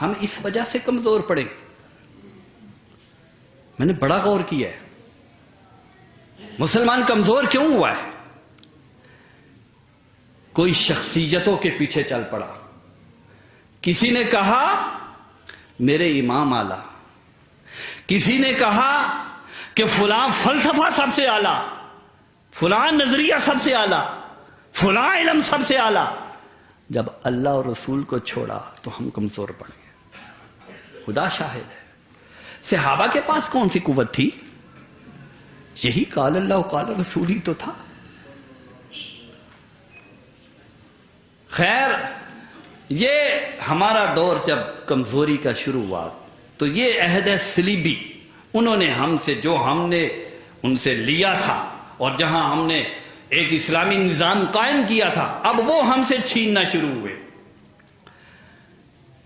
ہم اس وجہ سے کمزور پڑے۔ میں نے بڑا غور کیا ہے، مسلمان کمزور کیوں ہوا ہے؟ کوئی شخصیتوں کے پیچھے چل پڑا۔ کسی نے کہا میرے امام اعلیٰ، کسی نے کہا کہ فلاں فلسفہ سب سے اعلیٰ، فلاں نظریہ سب سے اعلیٰ، فلاں علم سب سے اعلیٰ۔ جب اللہ اور رسول کو چھوڑا تو ہم کمزور پڑ گئے۔ خدا شاہد ہے، صحابہ کے پاس کون سی قوت تھی؟ یہی قال اللہ قال رسول ہی تو تھا۔ خیر، یہ ہمارا دور جب کمزوری کا شروع ہوا تو یہ عہد صلیبی، انہوں نے ہم سے جو ہم نے ان سے لیا تھا اور جہاں ہم نے ایک اسلامی نظام قائم کیا تھا، اب وہ ہم سے چھیننا شروع ہوئے۔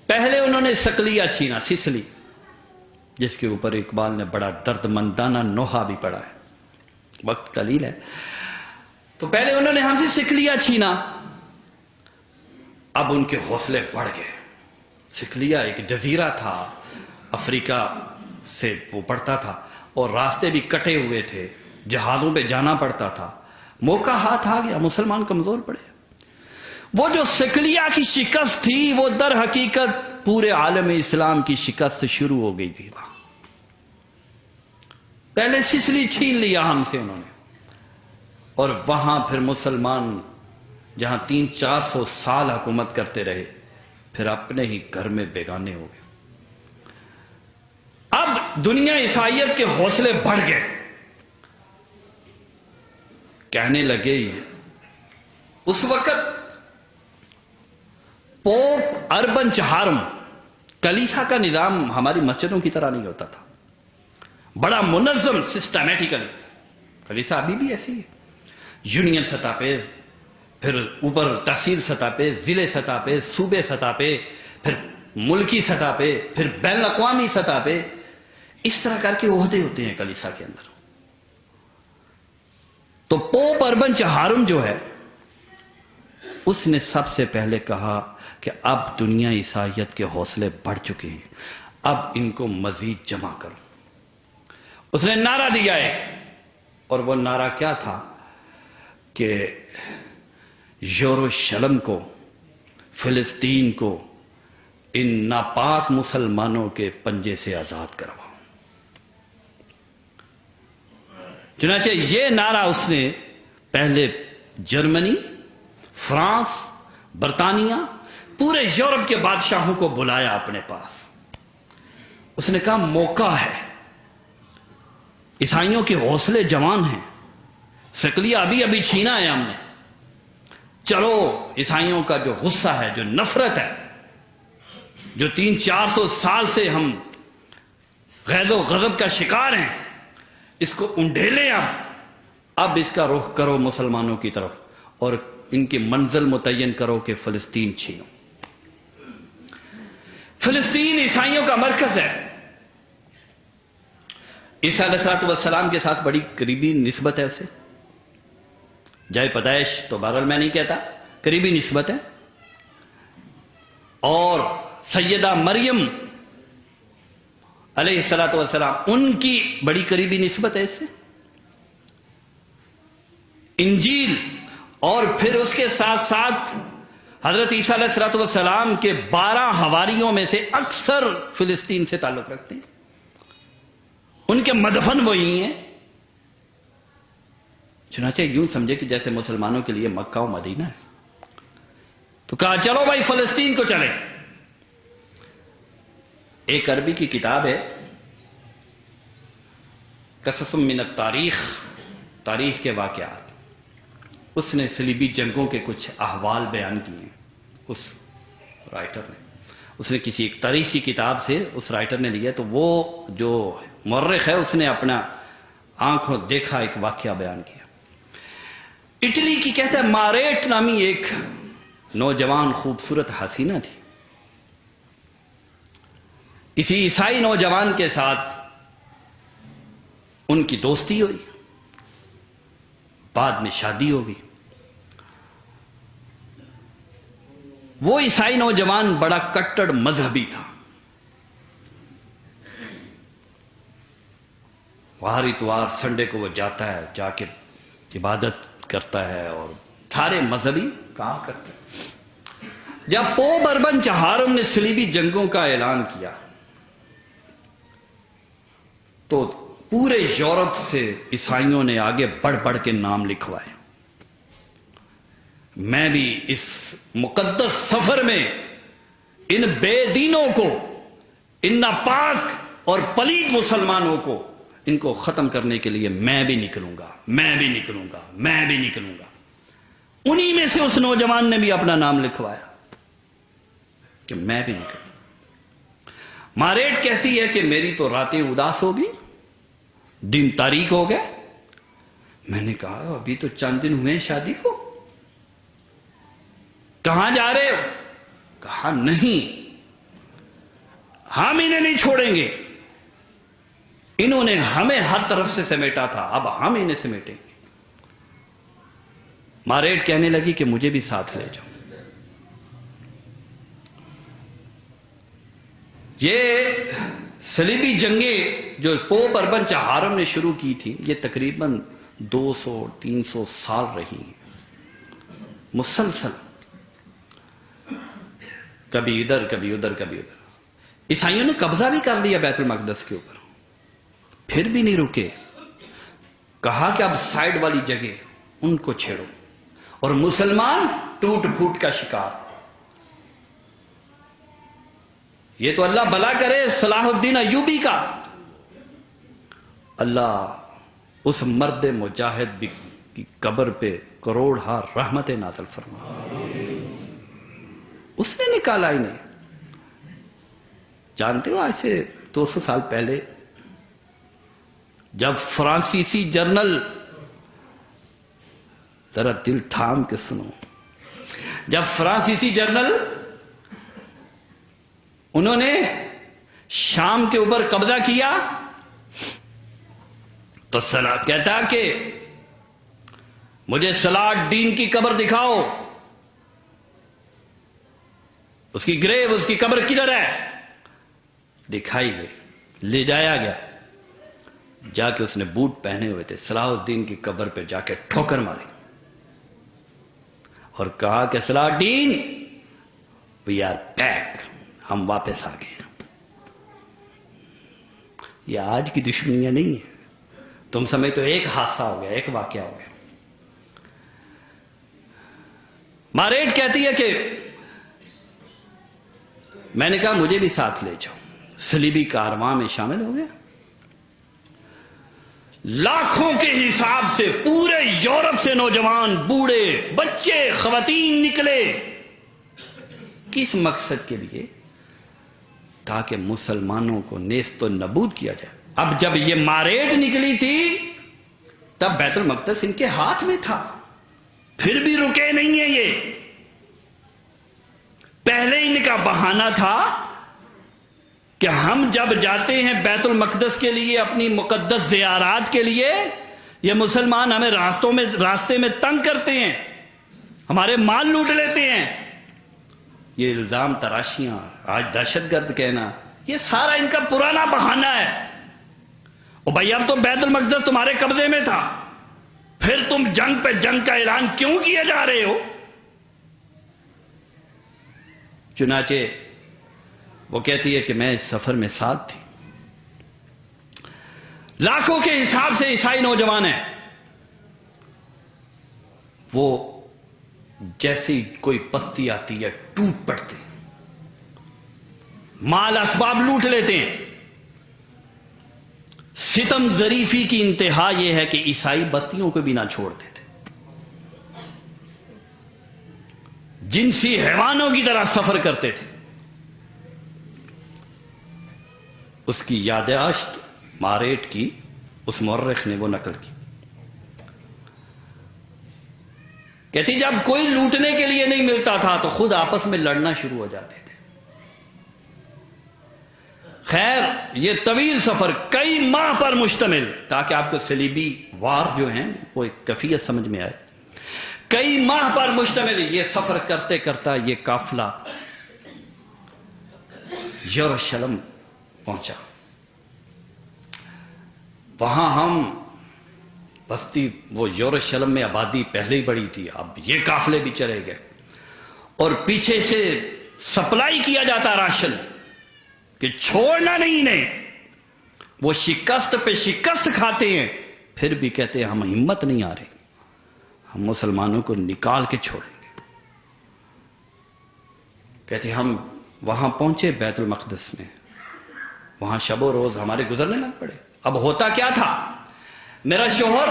پہلے انہوں نے سکلیہ چھینا، سسلی، جس کے اوپر اقبال نے بڑا درد مندانہ نوحہ بھی پڑھا ہے، وقت قلیل ہے۔ تو پہلے انہوں نے ہم سے سکلیہ چھینا، اب ان کے حوصلے بڑھ گئے۔ سکلیہ ایک جزیرہ تھا، افریقہ سے وہ پڑتا تھا اور راستے بھی کٹے ہوئے تھے، جہازوں پہ جانا پڑتا تھا۔ موقع ہاتھ آ گیا، مسلمان کمزور پڑے۔ وہ جو سکلیہ کی شکست تھی وہ در حقیقت پورے عالم اسلام کی شکست شروع ہو گئی تھی۔ وہاں پہلے سسلی چھین لیا ہم سے انہوں نے، اور وہاں پھر مسلمان جہاں 300-400 سال حکومت کرتے رہے، پھر اپنے ہی گھر میں بیگانے ہو گئے۔ اب دنیا عیسائیت کے حوصلے بڑھ گئے، کہنے لگے اس وقت پوپ اربن چہارم، کلیسا کا نظام ہماری مسجدوں کی طرح نہیں ہوتا تھا، بڑا منظم سسٹمیٹیکلی۔ کلیسا ابھی بھی ایسی ہے، یونین سطح پہ، پھر اوپر تحصیل سطح پہ، ضلع سطح پہ، صوبے سطح پہ، پھر ملکی سطح پہ، پھر بین الاقوامی سطح پہ، اس طرح کر کے عہدے ہوتے ہیں کلیسا کے اندر۔ تو پوپ اربن چہارم جو ہے، اس نے سب سے پہلے کہا کہ اب دنیا عیسائیت کے حوصلے بڑھ چکے ہیں، اب ان کو مزید جمع کرو۔ اس نے نعرہ دیا ایک، اور وہ نعرہ کیا تھا کہ یروشلم کو، فلسطین کو ان ناپاک مسلمانوں کے پنجے سے آزاد کرواؤ۔ چنانچہ یہ نعرہ اس نے پہلے جرمنی، فرانس، برطانیہ، پورے یورپ کے بادشاہوں کو بلایا اپنے پاس۔ اس نے کہا موقع ہے، عیسائیوں کے حوصلے جوان ہیں، سکلیہ ابھی چھینا ہے ہم نے، چلو عیسائیوں کا جو غصہ ہے، جو نفرت ہے، جو 300-400 سال سے ہم غیظ و غضب کا شکار ہیں، اس کو انڈھیلیں۔ اب اس کا رخ کرو مسلمانوں کی طرف اور ان کی منزل متعین کرو کہ فلسطین چھینو۔ فلسطین عیسائیوں کا مرکز ہے، عیسیٰ علیہ السلام کے ساتھ بڑی قریبی نسبت ہے اسے، جائے پیدائش تو بہرحال میں نہیں کہتا، قریبی نسبت ہے، اور سیدہ مریم علیہ السلام ان کی بڑی قریبی نسبت ہے اس سے، انجیل، اور پھر اس کے ساتھ ساتھ حضرت عیسیٰ علیہ السلام کے 12 حواریوں میں سے اکثر فلسطین سے تعلق رکھتے ہیں، ان کے مدفن وہی ہیں۔ چنانچہ یوں سمجھے کہ جیسے مسلمانوں کے لیے مکہ و مدینہ ہے، تو کہا چلو بھائی فلسطین کو چلیں۔ ایک عربی کی کتاب ہے قصص من التاریخ، تاریخ کے واقعات، اس نے صلیبی جنگوں کے کچھ احوال بیان کیے ہیں، اس رائٹر نے، اس نے کسی ایک تاریخ کی کتاب سے اس رائٹر نے لیا، تو وہ جو مورخ ہے اس نے اپنا آنکھوں دیکھا ایک واقعہ بیان کیا۔ اٹلی کی کہتا ہے ماریٹ نامی ایک نوجوان خوبصورت حسینہ تھی، کسی عیسائی نوجوان کے ساتھ ان کی دوستی ہوئی، بعد میں شادی ہو گئی۔ وہ عیسائی نوجوان بڑا کٹڑ مذہبی تھا، ہر اتوار سنڈے کو وہ جاتا ہے، جا کے عبادت کرتا ہے اور سارے مذہبی کام کرتے ہیں۔ جب پوپ اربن چہارم نے صلیبی جنگوں کا اعلان کیا تو پورے یورپ سے عیسائیوں نے آگے بڑھ بڑھ کے نام لکھوائے۔ میں بھی اس مقدس سفر میں ان بے دینوں کو، ان ناپاک اور پلید مسلمانوں کو، ان کو ختم کرنے کے لیے میں بھی نکلوں گا، میں بھی نکلوں گا، میں بھی نکلوں گا۔ انہی میں سے اس نوجوان نے بھی اپنا نام لکھوایا کہ میں بھی نکلوں۔ ماریٹ کہتی ہے کہ میری تو راتیں اداس ہوگی، دن تاریک ہو گئے۔ میں نے کہا ابھی تو چند دن ہوئے ہیں شادی کو، کہاں جا رہے ہو؟ کہا نہیں، ہم انہیں نہیں چھوڑیں گے، انہوں نے ہمیں ہر طرف سے سمیٹا تھا، اب ہم انہیں سمیٹیں گے۔ ماریٹ کہنے لگی کہ مجھے بھی ساتھ لے جاؤ۔ یہ صلیبی جنگیں جو پوپ اربن چہارم نے شروع کی تھی، یہ تقریباً 200-300 سال رہی ہیں، مسلسل، کبھی ادھر کبھی ادھر کبھی ادھر۔ عیسائیوں نے قبضہ بھی کر لیا بیت المقدس کے اوپر، پھر بھی نہیں رکے، کہا کہ اب سائیڈ والی جگہ ان کو چھیڑو، اور مسلمان ٹوٹ پھوٹ کا شکار۔ یہ تو اللہ بھلا کرے صلاح الدین ایوبی کا، اللہ اس مرد مجاہد کی قبر پہ کروڑ ہا رحمت نازل فرما۔ اس نے نکالا انہیں۔ جانتے ہو آج سے 200 سال پہلے جب فرانسیسی جرنل، ذرا دل تھام کے سنو، جب فرانسیسی جرنل انہوں نے شام کے اوپر قبضہ کیا تو صلاح کہتا کہ مجھے صلاح الدین کی قبر دکھاؤ، اس کی گریو، اس کی قبر کدھر ہے؟ دکھائی گئی، لے جایا گیا، جا کے اس نے بوٹ پہنے ہوئے تھے، صلاح الدین کی قبر پہ جا کے ٹھوکر ماری اور کہا کہ صلاح الدین وی آر بیک، ہم واپس آ گئے۔ یہ آج کی دشمنیاں نہیں ہیں، تم سمجھتے ہو ایک حادثہ ہو گیا، ایک واقعہ ہو گیا۔ ماریٹ کہتی ہے کہ میں نے کہا مجھے بھی ساتھ لے جاؤ، صلیبی کارواں میں شامل ہو گیا۔ لاکھوں کے حساب سے پورے یورپ سے نوجوان، بوڑھے، بچے، خواتین نکلے، کس مقصد کے لیے؟ تاکہ مسلمانوں کو نیست و نبود کیا جائے۔ اب جب یہ ماریٹ نکلی تھی تب بیت المقدس ان کے ہاتھ میں تھا، پھر بھی رکے نہیں ہیں یہ۔ پہلے ان کا بہانہ تھا کہ ہم جب جاتے ہیں بیت المقدس کے لیے، اپنی مقدس زیارات کے لیے، یہ مسلمان ہمیں راستے میں تنگ کرتے ہیں، ہمارے مال لوٹ لیتے ہیں۔ یہ الزام تراشیاں، آج دہشت گرد کہنا، یہ سارا ان کا پرانا بہانہ ہے۔ اور بھائی اب تو بیت المقدس تمہارے قبضے میں تھا، پھر تم جنگ پہ جنگ کا اعلان کیوں کیے جا رہے ہو؟ چنانچہ وہ کہتی ہے کہ میں اس سفر میں ساتھ تھی۔ لاکھوں کے حساب سے عیسائی نوجوان ہیں، وہ جیسی کوئی پستی آتی ہے ٹوٹ پڑتے ہیں، مال اسباب لوٹ لیتے ہیں۔ ستم ظریفی کی انتہا یہ ہے کہ عیسائی بستیوں کو بھی نہ چھوڑتے تھے، جنسی حیوانوں کی طرح سفر کرتے تھے۔ اس کی یادداشت ماریٹ کی اس مورخ نے وہ نقل کی، کہتی جب کوئی لوٹنے کے لیے نہیں ملتا تھا تو خود آپس میں لڑنا شروع ہو جاتے تھے۔ خیر یہ طویل سفر کئی ماہ پر مشتمل، تاکہ آپ کو صلیبی وار جو ہیں وہ ایک کیفیت سمجھ میں آئے، کئی ماہ پر مشتمل یہ سفر کرتے کرتا یہ قافلہ یروشلم پہنچا۔ وہاں ہم بستی، وہ یروشلم میں آبادی پہلے ہی بڑی تھی، اب یہ قافلے بھی چلے گئے اور پیچھے سے سپلائی کیا جاتا راشن کہ چھوڑنا نہیں انہیں۔ وہ شکست پہ شکست کھاتے ہیں، پھر بھی کہتے ہیں ہم ہمت نہیں آ رہی، ہم مسلمانوں کو نکال کے چھوڑیں گے۔ کہتے ہیں ہم وہاں پہنچے بیت المقدس میں، وہاں شب و روز ہمارے گزرنے لگ پڑے۔ اب ہوتا کیا تھا، میرا شوہر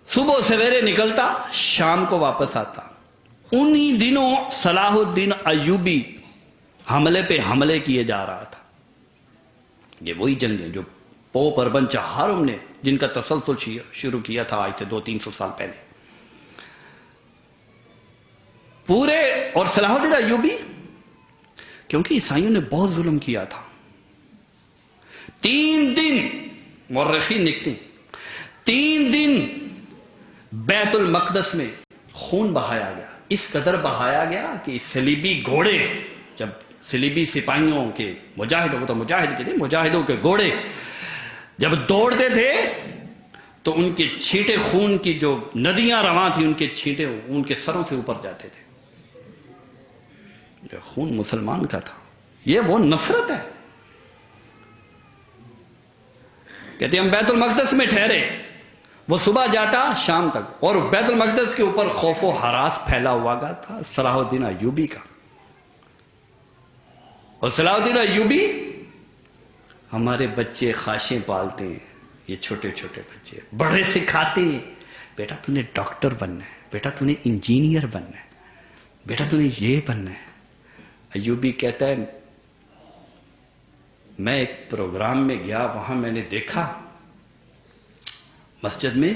صبح سویرے نکلتا، شام کو واپس آتا۔ انہی دنوں صلاح الدین ایوبی حملے پہ حملے کیے جا رہا تھا۔ یہ وہی جنگیں جو پوپ اربن چہارم نے جن کا تسلسل شروع کیا تھا آج سے 200-300 سال پہلے، پورے، اور صلاح الدین ایوبی کیونکہ عیسائیوں نے بہت ظلم کیا تھا، 3 دن مورخین لکھتے ہیں 3 دن بیت المقدس میں خون بہایا گیا، اس قدر بہایا گیا کہ صلیبی گھوڑے، جب صلیبی سپاہیوں کے مجاہدوں کے گھوڑے جب دوڑتے تھے تو ان کے چھینٹے خون کی جو ندیاں رواں تھیں، ان کے چھینٹے ان کے سروں سے اوپر جاتے تھے۔ یہ خون مسلمان کا تھا، یہ وہ نفرت ہے۔ کہتے ہیں ہم بیت المقدس میں ٹھہرے، وہ صبح جاتا شام تک، اور بیت المقدس کے اوپر خوف و ہراس پھیلا ہوا تھا صلاح الدین ایوبی کا۔ اور صلاح الدین ایوبی ہمارے بچے خاشیں پالتے ہیں، یہ چھوٹے چھوٹے بچے بڑے سکھاتے ہیں، بیٹا تو نے ڈاکٹر بننا ہے، بیٹا تو نے انجینئر بننا ہے، بیٹا تو نے یہ بننا ہے۔ ایوبی کہتا ہے میں ایک پروگرام میں گیا، وہاں میں نے دیکھا مسجد میں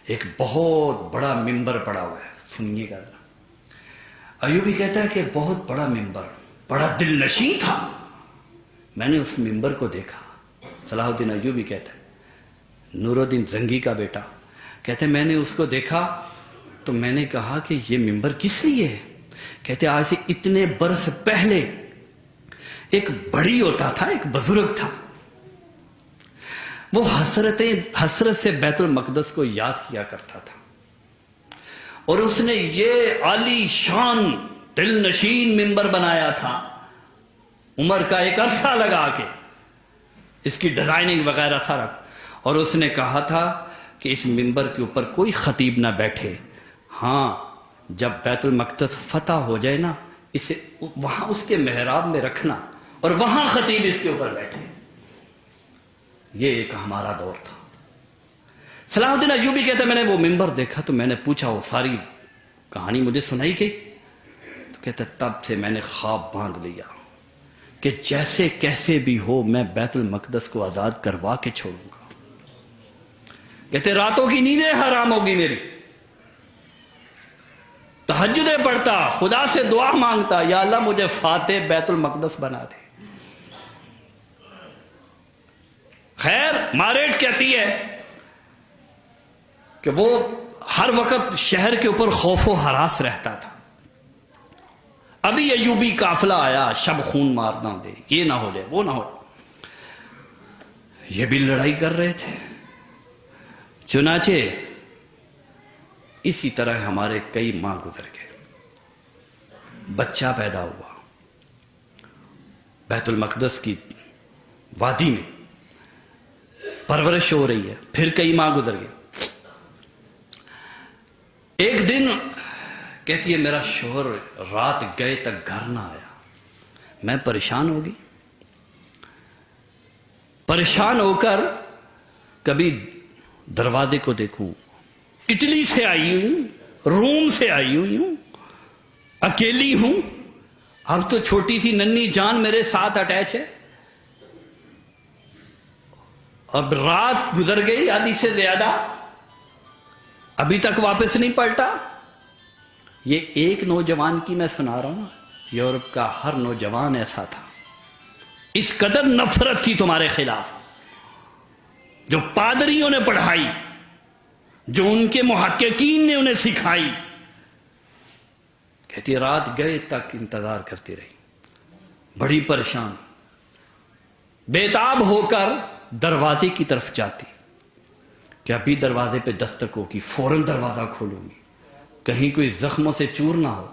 ایک بہت بڑا ممبر پڑا ہوا ہے، سنیے گا ذرا۔ ایوبی کہتا ہے کہ بہت بڑا ممبر، بڑا دل نشیں تھا، میں نے اس ممبر کو دیکھا۔ صلاح الدین ایوبی کہتا ہے، نور الدین زنگی کا بیٹا کہتے ہیں میں نے اس کو دیکھا تو میں نے کہا کہ یہ ممبر کس لیے ہے؟ کہتے آج سے اتنے برس پہلے ایک بڑی ہوتا تھا، ایک بزرگ تھا، وہ حسرت سے بیت المقدس کو یاد کیا کرتا تھا، اور اس نے یہ عالی شان دل نشین ممبر بنایا تھا، عمر کا ایک عرصہ لگا کے اس کی ڈیزائننگ وغیرہ سارا، اور اس نے کہا تھا کہ اس ممبر کے اوپر کوئی خطیب نہ بیٹھے، ہاں جب بیت المقدس فتح ہو جائے نا اسے وہاں اس کے محراب میں رکھنا اور وہاں خطیب اس کے اوپر بیٹھے۔ یہ ایک ہمارا دور تھا۔ صلاح الدین ایوبی کہتا ہے میں نے وہ ممبر دیکھا تو میں نے پوچھا، وہ ساری کہانی مجھے سنائی گئی، تو کہتا ہے تب سے میں نے خواب باندھ لیا کہ جیسے کیسے بھی ہو میں بیت المقدس کو آزاد کروا کے چھوڑوں گا۔ کہتے راتوں کی نیندیں حرام ہوگی میری، تہجدیں پڑھتا، خدا سے دعا مانگتا، یا اللہ مجھے فاتح بیت المقدس بنا دے۔ خیر ماریٹ کہتی ہے کہ وہ ہر وقت شہر کے اوپر خوف و ہراس رہتا تھا۔ ابھی ایوبی قافلہ آیا، شب خون مار نہ دے، یہ نہ ہو جائے وہ نہ ہو جائے، یہ بھی لڑائی کر رہے تھے۔ چنانچہ اسی طرح ہمارے کئی ماہ گزر گئے، بچہ پیدا ہوا، بیت المقدس کی وادی میں پرورش ہو رہی ہے، پھر کئی ماہ گزر گئے۔ ایک دن کہتی ہے میرا شوہر رات گئے تک گھر نہ آیا، میں پریشان ہو گئی، پریشان ہو کر کبھی دروازے کو دیکھوں، اٹلی سے آئی ہوں، روم سے آئی ہوئی ہوں، اکیلی ہوں، اب تو چھوٹی سی ننھی جان میرے ساتھ اٹیچ ہے، اب رات گزر گئی آدھی سے زیادہ، ابھی تک واپس نہیں پلٹا۔ یہ ایک نوجوان کی میں سنا رہا ہوں، یورپ کا ہر نوجوان ایسا تھا، اس قدر نفرت تھی تمہارے خلاف جو پادریوں نے پڑھائی، جو ان کے محققین نے انہیں سکھائی. کہتی رات گئے تک انتظار کرتی رہی، بڑی پریشان، بےتاب ہو کر دروازے کی طرف جاتی کہ ابھی دروازے پہ دستک ہوگی، فوراً دروازہ کھولوں گی، کہیں کوئی زخموں سے چور نہ ہو.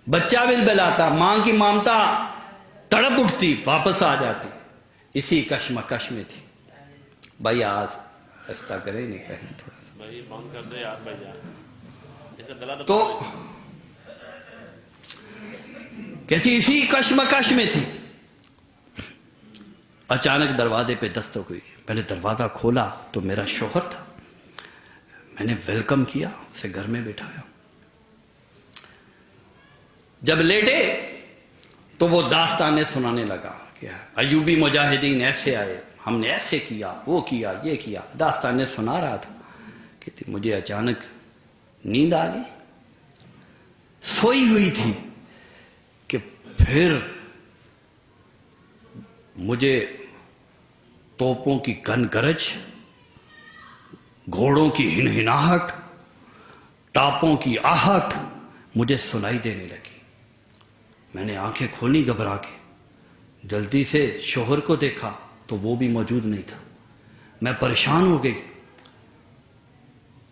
بچہ بلبلاتا، ماں کی مامتا تڑپ اٹھتی، واپس آ جاتی. اسی کشمکش میں تھی. بھائی آج ایسا کرے نہیں کہیں تھوڑا سا بھائی بند کر دے یار بھائی جان. تو کہتی اسی کشمکش میں تھی. اچانک دروازے پہ دستک ہوئی. میں نے دروازہ کھولا تو میرا شوہر تھا. میں نے ویلکم کیا، اسے گھر میں بٹھایا. جب لیٹے تو وہ داستانیں سنانے لگا کہ ایوبی مجاہدین ایسے آئے، ہم نے ایسے کیا، وہ کیا، یہ کیا. داستانیں سنا رہا تھا. کہتی مجھے اچانک نیند آ گئی. سوئی ہوئی تھی کہ پھر مجھے توپوں کی گن گرج، گھوڑوں کی ہنہناہٹ، ٹاپوں کی آہٹ مجھے سنائی دینے لگی. میں نے آنکھیں کھولی گھبرا کے. جلدی سے شوہر کو دیکھا تو وہ بھی موجود نہیں تھا. میں پریشان ہو گئی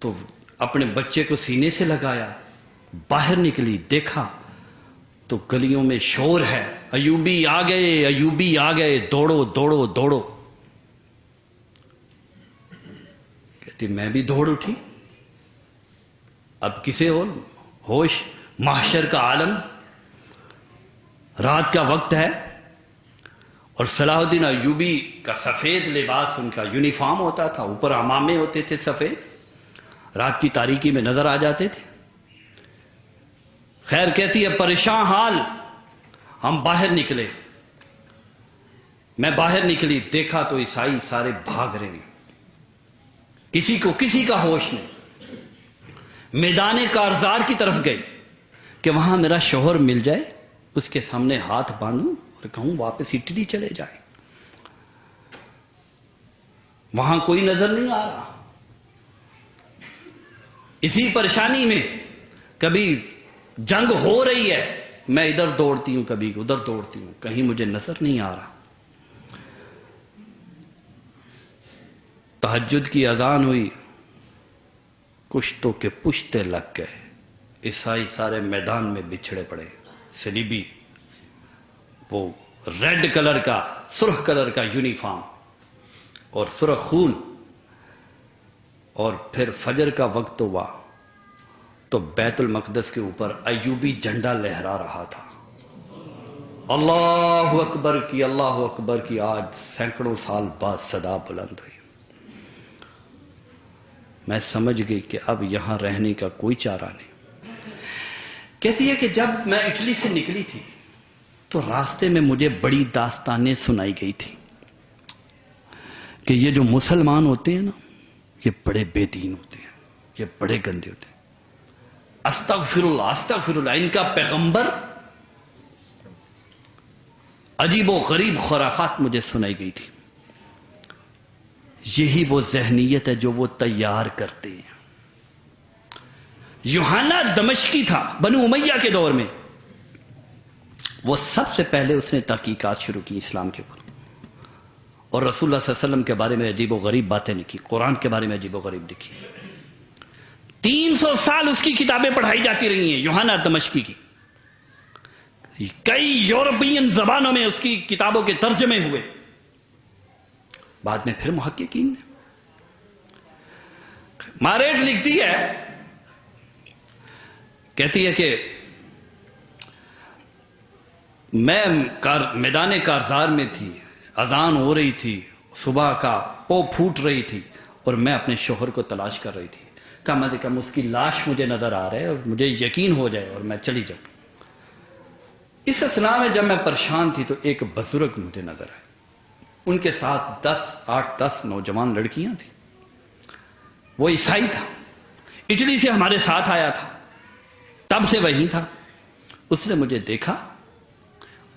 تو اپنے بچے کو سینے سے لگایا، باہر نکلی، دیکھا تو گلیوں میں شور ہے، ایوبی آ گئے، ایوبی آ گئے، دوڑو دوڑو دوڑو. کہتی میں بھی دوڑ اٹھی. اب کسے ہوش، محشر کا عالم، رات کا وقت ہے اور صلاح الدین ایوبی کا سفید لباس، ان کا یونیفارم ہوتا تھا، اوپر عمامے ہوتے تھے سفید، رات کی تاریکی میں نظر آ جاتے تھے. خیر کہتی ہے پریشان حال ہم باہر نکلے. میں باہر نکلی، دیکھا تو عیسائی سارے بھاگ رہے ہیں، کسی کا ہوش نہیں. میدان کارزار کی طرف گئی کہ وہاں میرا شوہر مل جائے، اس کے سامنے ہاتھ باندھوں اور کہوں واپس اٹلی چلے جائے. وہاں کوئی نظر نہیں آ رہا. اسی پریشانی میں کبھی جنگ ہو رہی ہے، میں ادھر دوڑتی ہوں، کبھی ادھر دوڑتی ہوں، کہیں مجھے نظر نہیں آ رہا. تہجد کی اذان ہوئی، کشتوں کے پشتے لگ گئے. عیسائی سارے میدان میں بچھڑے پڑے. صلیبی وہ ریڈ کلر کا، سرخ کلر کا یونیفارم اور سرخ خون. اور پھر فجر کا وقت ہوا تو بیت المقدس کے اوپر ایوبی جھنڈا لہرا رہا تھا. اللہ اکبر کی، اللہ اکبر کی آج سینکڑوں سال بعد صدا بلند ہوئی. میں سمجھ گئی کہ اب یہاں رہنے کا کوئی چارہ نہیں. کہتی ہے کہ جب میں اٹلی سے نکلی تھی تو راستے میں مجھے بڑی داستانیں سنائی گئی تھی کہ یہ جو مسلمان ہوتے ہیں نا، یہ بڑے بے دین ہوتے ہیں، یہ بڑے گندے ہوتے ہیں. استغفر اللہ استغفر اللہ. ان کا پیغمبر، عجیب و غریب خرافات مجھے سنائی گئی تھی. یہی وہ ذہنیت ہے جو وہ تیار کرتے ہیں. یوحنا دمشقی تھا بنو امیہ کے دور میں، وہ سب سے پہلے اس نے تحقیقات شروع کی اسلام کے اوپر، اور رسول اللہ صلی اللہ علیہ وسلم کے بارے میں عجیب و غریب باتیں لکھی، قرآن کے بارے میں عجیب و غریب لکھی. 300 سال اس کی کتابیں پڑھائی جاتی رہی ہیں یوحنا دمشقی کی. کئی یورپین زبانوں میں اس کی کتابوں کے ترجمے ہوئے. بعد میں پھر محققین نے. ماریٹ لکھتی ہے، کہتی ہے کہ میں میدان کارزار میں تھی، اذان ہو رہی تھی، صبح کا پو پھوٹ رہی تھی، اور میں اپنے شوہر کو تلاش کر رہی تھی. کم از کم اس کی لاش مجھے نظر آ رہا ہے اور مجھے یقین ہو جائے اور میں چلی جاؤں. اس اثناء میں جب میں پریشان تھی تو ایک بزرگ مجھے نظر آئے. ان کے ساتھ 8-10 نوجوان لڑکیاں تھیں. وہ عیسائی تھا، اٹلی سے ہمارے ساتھ آیا تھا، تب سے وہیں تھا. اس نے مجھے دیکھا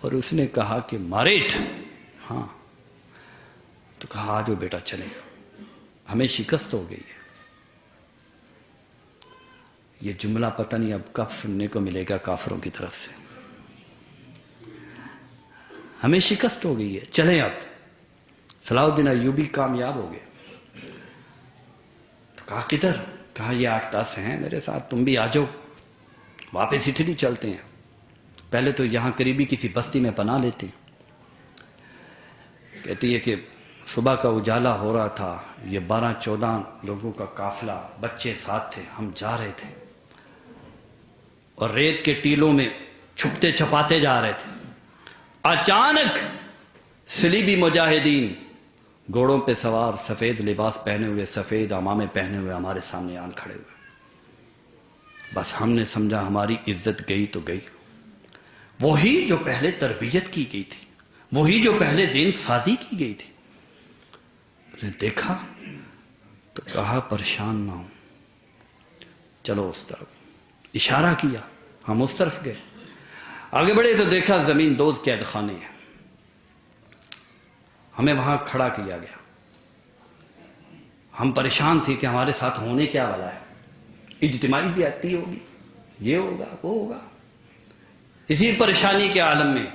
اور اس نے کہا کہ ماریٹ ہاں. تو کہا آ جاؤ بیٹا چلے، ہمیں شکست ہو گئی ہے. یہ جملہ پتہ نہیں اب کب سننے کو ملے گا کافروں کی طرف سے. ہمیں شکست ہو گئی ہے، چلیں اب. صلاح الدین ایوبی کامیاب ہو گئے. تو کہا کدھر؟ کہا یہ 8-10 ہیں میرے ساتھ، تم بھی آ جاؤ، واپس اٹلی چلتے ہیں. پہلے تو یہاں قریبی کسی بستی میں پناہ لیتے ہیں. کہتی ہے کہ صبح کا اجالا ہو رہا تھا، یہ 12-14 لوگوں کا قافلہ، بچے ساتھ تھے، ہم جا رہے تھے اور ریت کے ٹیلوں میں چھپتے چھپاتے جا رہے تھے. اچانک صلیبی مجاہدین گھوڑوں پہ سوار، سفید لباس پہنے ہوئے، سفید عمامے پہنے ہوئے ہمارے سامنے آن کھڑے ہوئے. بس ہم نے سمجھا ہماری عزت گئی تو گئی. وہی جو پہلے تربیت کی گئی تھی، وہی جو پہلے ذہن سازی کی گئی تھی. نے دیکھا تو کہا پریشان نہ ہو، چلو اس طرف. اشارہ کیا، ہم اس طرف گئے. آگے بڑھے تو دیکھا زمین دوز قید خانے ہیں. ہمیں وہاں کھڑا کیا گیا. ہم پریشان تھے کہ ہمارے ساتھ ہونے کیا والا ہے. اجتماعی زیادتی ہوگی، یہ ہوگا وہ ہوگا. اسی پریشانی کے عالم میں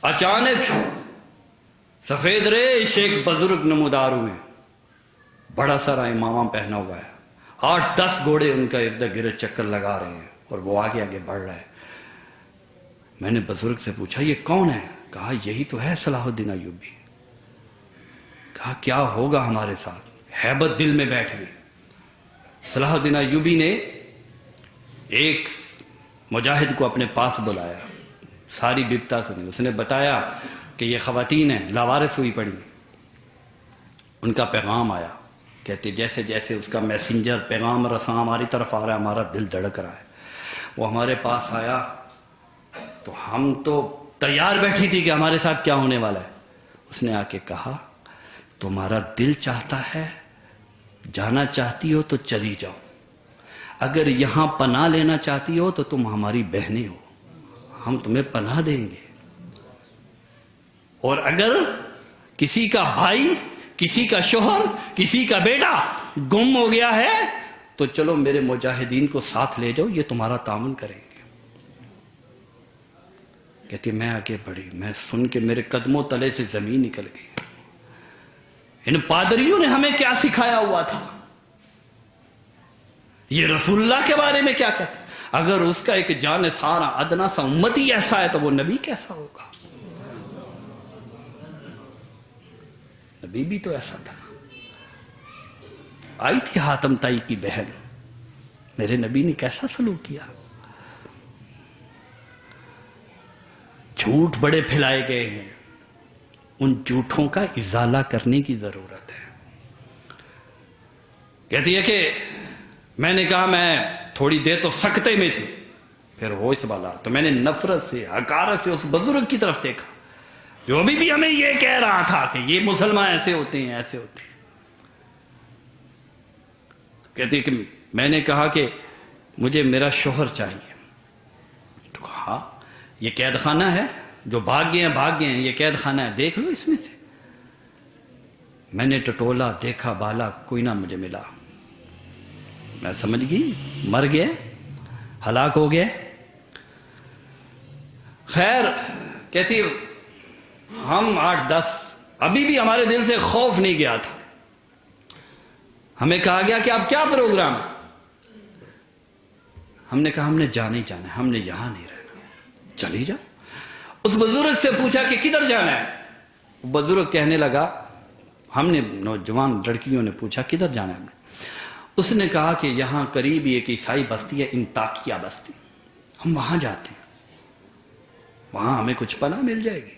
اچانک سفید ریش ایک بزرگ نمودار ہوئے، بڑا سارا امامہ پہنا ہوا ہے، 8-10 گھوڑے ان کا ارد گرد چکر لگا رہے ہیں اور وہ آگے آگے بڑھ رہا ہے. میں نے بزرگ سے پوچھا یہ کون ہے؟ کہا یہی تو ہے صلاح الدین ایوبی. کہا کیا ہوگا ہمارے ساتھ؟ ہیبت دل میں بیٹھ گئی. صلاح الدین ایوبی نے ایک مجاہد کو اپنے پاس بلایا، ساری بپتا سنی. اس نے بتایا کہ یہ خواتین ہیں، لاوارث ہوئی پڑی. ان کا پیغام آیا. کہتے جیسے جیسے اس کا میسنجر پیغام رساں ہماری طرف آ رہا ہے، ہمارا دل دھڑک رہا ہے. وہ ہمارے پاس آیا تو ہم تو تیار بیٹھی تھی کہ ہمارے ساتھ کیا ہونے والا ہے. اس نے آ کے کہا تمہارا دل چاہتا ہے، جانا چاہتی ہو تو چلی جاؤ. اگر یہاں پناہ لینا چاہتی ہو تو تم ہماری بہنیں ہو، ہم تمہیں پناہ دیں گے. اور اگر کسی کا بھائی، کسی کا شوہر، کسی کا بیٹا گم ہو گیا ہے تو چلو میرے مجاہدین کو ساتھ لے جاؤ، یہ تمہارا تعاون کریں گے. کہتی میں آگے بڑھی، میں سن کے میرے قدموں تلے سے زمین نکل گئی. ان پادریوں نے ہمیں کیا سکھایا ہوا تھا؟ یہ رسول اللہ کے بارے میں کیا کہتے؟ اگر اس کا ایک جان سارا ادنا سا امتی ایسا ہے تو وہ نبی کیسا ہوگا؟ نبی بھی تو ایسا تھا. آئی تھی حاتم تائی کی بہن، میرے نبی نے کیسا سلوک کیا. جھوٹ بڑے پھیلائے گئے ہیں، ان جھوٹوں کا ازالہ کرنے کی ضرورت ہے. کہتی ہے کہ میں نے کہا میں تھوڑی دیر تو سکتے میں تھی، پھر ہوش والا تو میں نے نفرت سے حقارت سے اس بزرگ کی طرف دیکھا جو ابھی بھی ہمیں یہ کہہ رہا تھا کہ یہ مسلمان ایسے ہوتے ہیں ایسے ہوتے ہیں. کہتی ہے کہ میں نے کہا کہ مجھے میرا شوہر چاہیے. تو کہا یہ قید خانہ ہے، جو بھاگ گئے ہیں، یہ قید خانہ ہے، دیکھ لو اس میں سے. میں نے ٹٹولا، دیکھا بالا، کوئی نہ مجھے ملا. میں سمجھ گئی مر گئے، ہلاک ہو گئے. خیر کہتی ہم 8-10 ابھی بھی ہمارے دل سے خوف نہیں گیا تھا. ہمیں کہا گیا کہ اب کیا پروگرام؟ ہم نے کہا ہم نے جانا ہی جانا ہے، ہم نے یہاں نہیں رہنا، چلی جاؤ. اس بزرگ سے پوچھا کہ کدھر جانا ہے؟ بزرگ کہنے لگا، ہم نے نوجوان لڑکیوں نے پوچھا کدھر جانا ہے. اس نے کہا کہ یہاں قریب ایک عیسائی بستی ہے، انطاکیہ بستی، ہم وہاں جاتے ہیں، وہاں ہمیں کچھ پناہ مل جائے گی.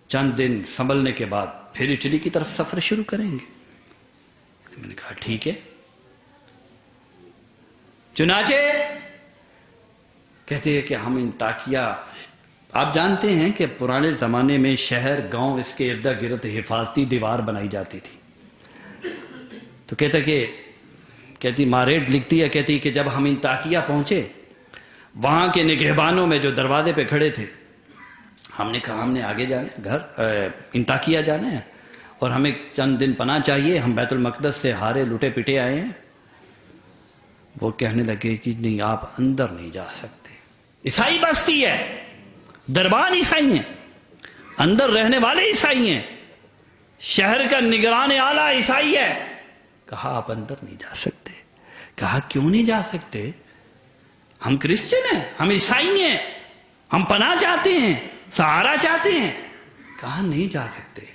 چند دن سنبھلنے کے بعد پھر اٹلی کی طرف سفر شروع کریں گے. میں نے کہا ٹھیک ہے. چنانچہ کہتے ہیں کہ ہم انطاکیہ، آپ جانتے ہیں کہ پرانے زمانے میں شہر گاؤں اس کے ارد گرد حفاظتی دیوار بنائی جاتی تھی. تو کہتی ماریٹ لکھتی ہے، کہتی کہ جب ہم انطاکیہ پہنچے، وہاں کے نگہبانوں میں جو دروازے پہ کھڑے تھے ہم نے کہا ہم نے آگے جانا ہے، گھر انطاکیہ جانا ہے اور ہمیں چند دن پناہ چاہیے، ہم بیت المقدس سے ہارے لٹے پٹے آئے ہیں۔ وہ کہنے لگے کہ نہیں، آپ اندر نہیں جا سکتے، عیسائی بستی ہے، دربان عیسائی ہیں، اندر رہنے والے عیسائی ہیں، شہر کا نگران اعلیٰ عیسائی ہے۔ کہا آپ اندر نہیں جا سکتے۔ کہا کیوں نہیں جا سکتے؟ ہم کرسچن ہیں، ہم عیسائی ہیں، ہم پناہ چاہتے ہیں، سہارا چاہتے ہیں۔ کہا نہیں جا سکتے۔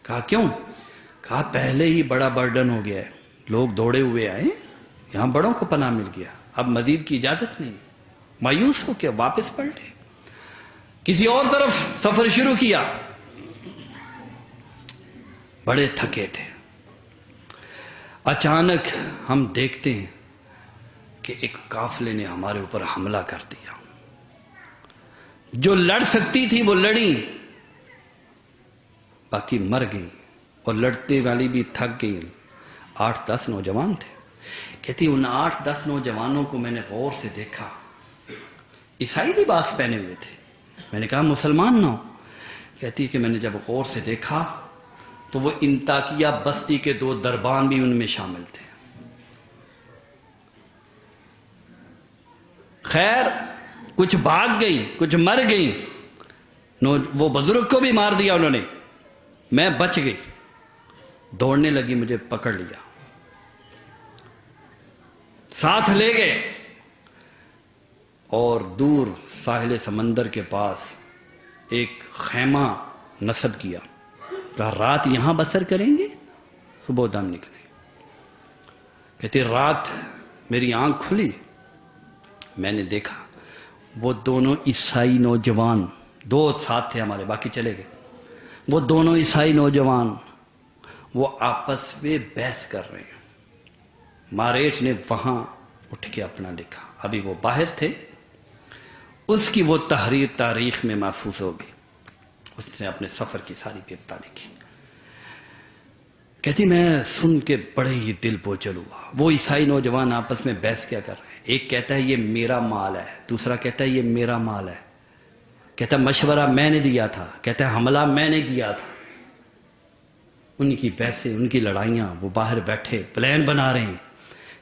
کہا کیوں؟ کہا پہلے ہی بڑا برڈن ہو گیا ہے، لوگ دوڑے ہوئے آئے، یہاں بڑوں کو پناہ مل گیا، اب مزید کی اجازت نہیں۔ مایوس ہو کے واپس پلٹے، کسی اور طرف سفر شروع کیا۔ بڑے تھکے تھے، اچانک ہم دیکھتے ہیں کہ ایک قافلے نے ہمارے اوپر حملہ کر دیا۔ جو لڑ سکتی تھی وہ لڑی، باقی مر گئی، اور لڑتے والی بھی تھک گئی۔ 8-10 نوجوان تھے۔ کہتی ان 8-10 نوجوانوں کو میں نے غور سے دیکھا، عیسائی لباس پہنے ہوئے تھے۔ میں نے کہا مسلمان نہ ہو؟ کہتی کہ میں نے جب غور سے دیکھا تو وہ انطاکیہ بستی کے 2 دربان بھی ان میں شامل تھے۔ خیر کچھ بھاگ گئی، کچھ مر گئی، وہ بزرگ کو بھی مار دیا انہوں نے، میں بچ گئی۔ دوڑنے لگی، مجھے پکڑ لیا، ساتھ لے گئے اور دور ساحل سمندر کے پاس ایک خیمہ نصب کیا۔ کہا رات یہاں بسر کریں گے، صبح دم نکلیں۔ کہتے رات میری آنکھ کھلی، میں نے دیکھا وہ دونوں عیسائی نوجوان، 2 ساتھ تھے ہمارے، باقی چلے گئے، وہ دونوں عیسائی نوجوان وہ آپس میں بحث کر رہے ہیں۔ ماریٹ نے وہاں اٹھ کے اپنا لکھا، ابھی وہ باہر تھے، اس کی وہ تحریر تاریخ میں محفوظ ہوگی۔ اس نے اپنے سفر کی ساری ابتدا لکھی۔ کہتی میں سن کے بڑے ہی دل بوجھل ہوا۔ وہ عیسائی نوجوان آپس میں بحث کیا کر رہے ہیں، ایک کہتا ہے یہ میرا مال ہے، دوسرا کہتا ہے یہ میرا مال ہے، کہتا ہے مشورہ میں نے دیا تھا، کہتا ہے حملہ میں نے کیا تھا۔ ان کی بحثیں، ان کی لڑائیاں، وہ باہر بیٹھے پلان بنا رہے ہیں۔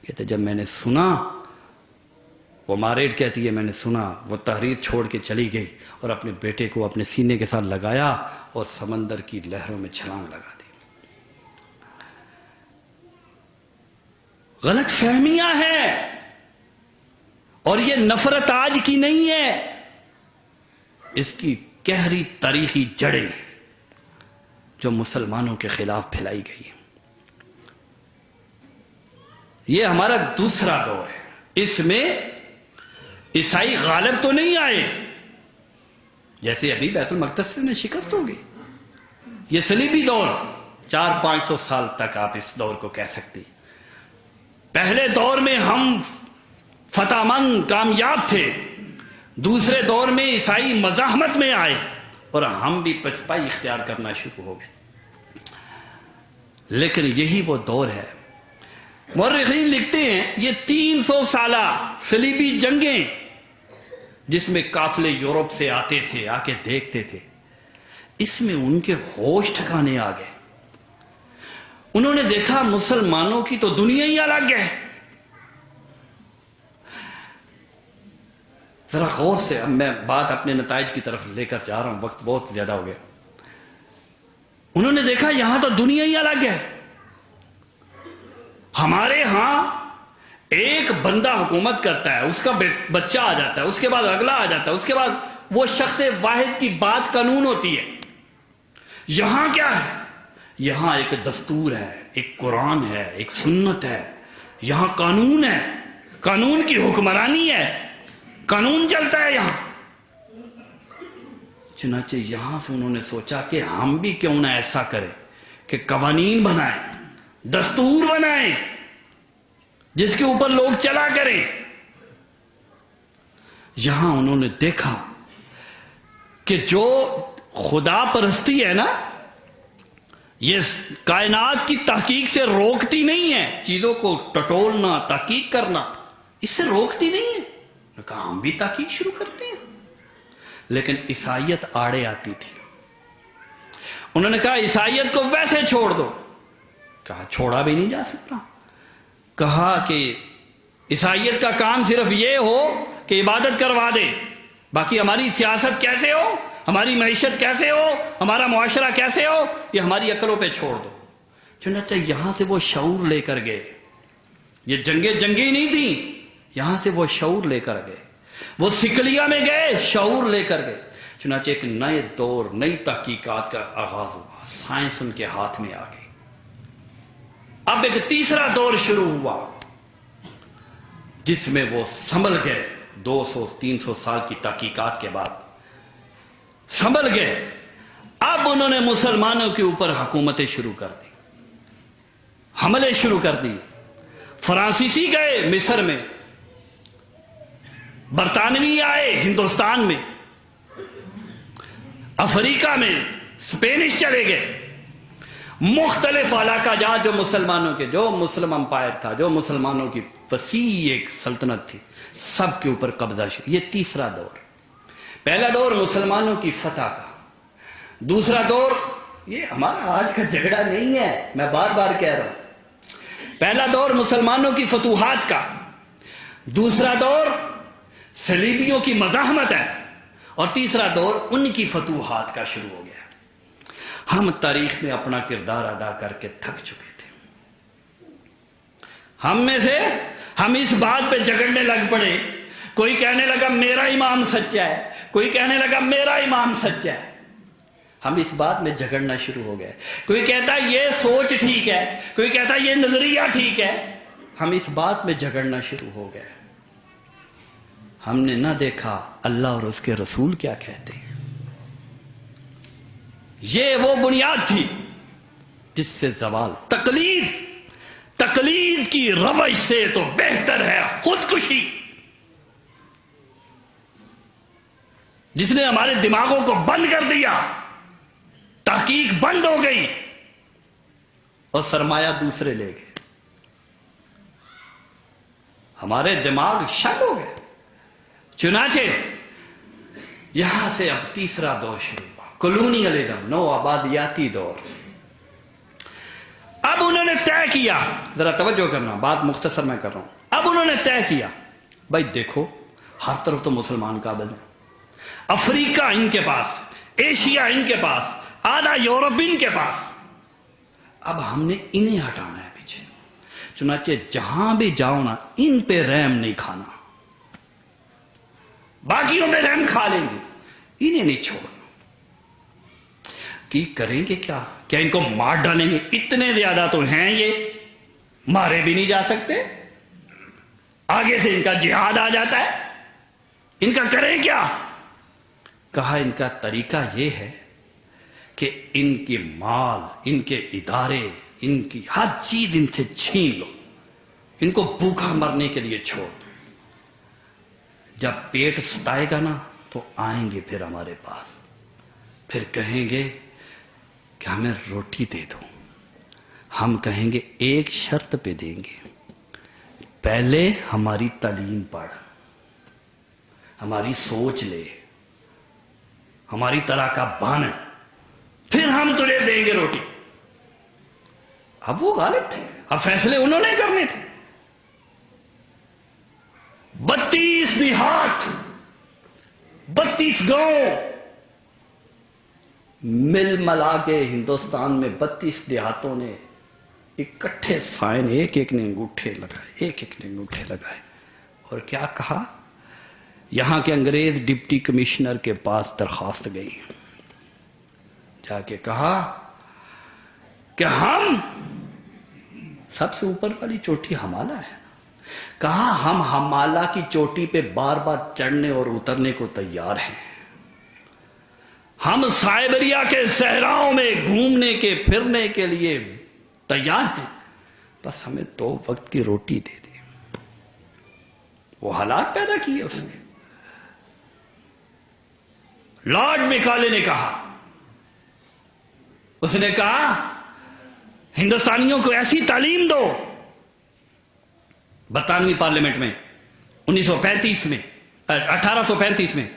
کہتے جب میں نے سنا، وہ ماریٹ کہتی ہے میں نے سنا، وہ تحریر چھوڑ کے چلی گئی اور اپنے بیٹے کو اپنے سینے کے ساتھ لگایا اور سمندر کی لہروں میں چھلانگ لگا دی۔ غلط فہمیاں ہیں، اور یہ نفرت آج کی نہیں ہے، اس کی گہری تاریخی جڑیں جو مسلمانوں کے خلاف پھیلائی گئی ہے۔ یہ ہمارا دوسرا دور ہے، اس میں عیسائی غالب تو نہیں آئے، جیسے ابھی بیت المقدس میں شکست ہوگی۔ یہ صلیبی دور 400-500 سال تک آپ اس دور کو کہہ سکتی۔ پہلے دور میں ہم فتح مند کامیاب تھے، دوسرے دور میں عیسائی مزاحمت میں آئے اور ہم بھی پسپائی اختیار کرنا شروع ہو گئے۔ لیکن یہی وہ دور ہے، مورخین لکھتے ہیں یہ 300 سالہ صلیبی جنگیں جس میں قافلے یورپ سے آتے تھے، آ کے دیکھتے تھے، اس میں ان کے ہوش ٹھکانے آ گئے۔ انہوں نے دیکھا مسلمانوں کی تو دنیا ہی الگ ہے۔ ذرا غور سے، اب میں بات اپنے نتائج کی طرف لے کر جا رہا ہوں، وقت بہت زیادہ ہو گیا۔ انہوں نے دیکھا یہاں تو دنیا ہی الگ ہے، ہمارے ہاں ایک بندہ حکومت کرتا ہے، اس کا بچہ آ جاتا ہے، اس کے بعد اگلا آ جاتا ہے، اس کے بعد وہ شخص واحد کی بات قانون ہوتی ہے۔ یہاں کیا ہے؟ یہاں ایک دستور ہے، ایک قرآن ہے، ایک سنت ہے، یہاں قانون ہے، قانون کی حکمرانی ہے، قانون چلتا ہے یہاں۔ چنانچہ یہاں سے انہوں نے سوچا کہ ہم بھی کیوں نہ ایسا کریں کہ قوانین بنائیں، دستور بنائیں جس کے اوپر لوگ چلا کریں۔ یہاں انہوں نے دیکھا کہ جو خدا پرستی ہے نا، یہ کائنات کی تحقیق سے روکتی نہیں ہے، چیزوں کو ٹٹولنا، تحقیق کرنا، اس سے روکتی نہیں ہے۔ کہا ہم بھی تحقیق شروع کرتے ہیں۔ لیکن عیسائیت آڑے آتی تھی. انہوں نے کہا عیسائیت کو ویسے چھوڑ دو. کہا چھوڑا بھی نہیں جا سکتا. کہا کہ عیسائیت کا کام صرف یہ ہو کہ عبادت کروا دے، باقی ہماری سیاست کیسے ہو، ہماری معیشت کیسے ہو، ہمارا معاشرہ کیسے ہو، یہ ہماری عقلوں پہ چھوڑ دو. چنانچہ یہاں سے وہ شعور لے کر گئے. یہ جنگیں جنگی نہیں تھیں، یہاں سے وہ شعور لے کر گئے. وہ سکلیہ میں گئے، شعور لے کر گئے. چنانچہ ایک نئے دور، نئی تحقیقات کا آغاز ہوا. سائنس ان کے ہاتھ میں آ گئی. اب ایک تیسرا دور شروع ہوا جس میں وہ سنبھل گئے. 200-300 سال کی تحقیقات کے بعد سنبھل گئے. اب انہوں نے مسلمانوں کے اوپر حکومتیں شروع کر دی، حملے شروع کر دی. فرانسیسی گئے مصر میں، برطانوی آئے ہندوستان میں، افریقہ میں اسپینش چلے گئے. مختلف علاقہ جات جو مسلمانوں کے، جو مسلم امپائر تھا، جو مسلمانوں کی وسیع ایک سلطنت تھی، سب کے اوپر قبضہ شروع. یہ تیسرا دور. پہلا دور مسلمانوں کی فتح کا. دوسرا دور، یہ ہمارا آج کا جھگڑا نہیں ہے، میں بار بار کہہ رہا ہوں. پہلا دور مسلمانوں کی فتوحات کا. دوسرا دور صلیبیوں کی مزاحمت ہے. اور تیسرا دور ان کی فتوحات کا شروع ہو گیا. ہم تاریخ میں اپنا کردار ادا کر کے تھک چکے تھے. ہم میں سے ہم اس بات پہ جھگڑنے لگ پڑے. کوئی کہنے لگا میرا امام سچا ہے، کوئی کہنے لگا میرا امام سچا ہے. ہم اس بات میں جھگڑنا شروع ہو گئے. کوئی کہتا ہے یہ سوچ ٹھیک ہے، کوئی کہتا ہے یہ نظریہ ٹھیک ہے. ہم اس بات میں جھگڑنا شروع ہو گئے. ہم نے نہ دیکھا اللہ اور اس کے رسول کیا کہتے ہیں. یہ وہ بنیاد تھی جس سے زوال. تقلید کی روش سے تو بہتر ہے خودکشی، جس نے ہمارے دماغوں کو بند کر دیا. تحقیق بند ہو گئی اور سرمایہ دوسرے لے گئے. ہمارے دماغ شک ہو گئے. چنانچہ یہاں سے اب تیسرا دور شروع ہوا، کلونیلزم، نو آبادیاتی دور. اب انہوں نے طے کیا، ذرا توجہ کرنا، بات مختصر میں کر رہا ہوں. اب انہوں نے طے کیا بھائی دیکھو ہر طرف تو مسلمان قابض ہیں. افریقہ ان کے پاس، ایشیا ان کے پاس، آدھا یورپ ان کے پاس. اب ہم نے انہیں ہٹانا ہے پیچھے. چنانچہ جہاں بھی جاؤ نا ان پہ رحم نہیں کھانا. باقیوں میں رحم کھا لیں گے، انہیں نہیں چھوڑنا. کہ کریں گے کیا ان کو مار ڈالیں گے؟ اتنے زیادہ تو ہیں یہ، مارے بھی نہیں جا سکتے. آگے سے ان کا جہاد آ جاتا ہے. ان کا کریں کیا؟ کہا ان کا طریقہ یہ ہے کہ ان کی مال، ان کے ادارے، ان کی ہر چیز ان سے چھین لو. ان کو بھوکا مرنے کے لیے چھوڑ دو. جب پیٹ ستائے گا نا تو آئیں گے پھر ہمارے پاس، پھر کہیں گے کہ ہمیں روٹی دے دو. ہم کہیں گے ایک شرط پہ دیں گے، پہلے ہماری تعلیم پڑھ، ہماری سوچ لے، ہماری طرح کا بن، پھر ہم تجھے دیں گے روٹی. اب وہ غالب تھے، اب فیصلے انہوں نے کرنے تھے. 32 دیہات، 32 گاؤں مل ملا کے ہندوستان میں 32 دیہاتوں نے اکٹھے سائن، ایک ایک نے انگوٹھے لگائے، اور کیا کہا؟ یہاں کے انگریز ڈپٹی کمشنر کے پاس درخواست گئی، جا کے کہا کہ ہم سب سے اوپر والی چوٹی ہمالہ ہے. کہا ہم ہمالہ کی چوٹی پہ بار بار چڑھنے اور اترنے کو تیار ہیں. ہم سائبریا کے صحراؤں میں گھومنے کے پھرنے کے لیے تیار ہیں، بس ہمیں 2 وقت کی روٹی دے دے. وہ حالات پیدا کیے اس نے. لارڈ میکالے نے کہا، اس نے کہا ہندوستانیوں کو ایسی تعلیم دو. برطانوی پارلیمنٹ میں 1835 میں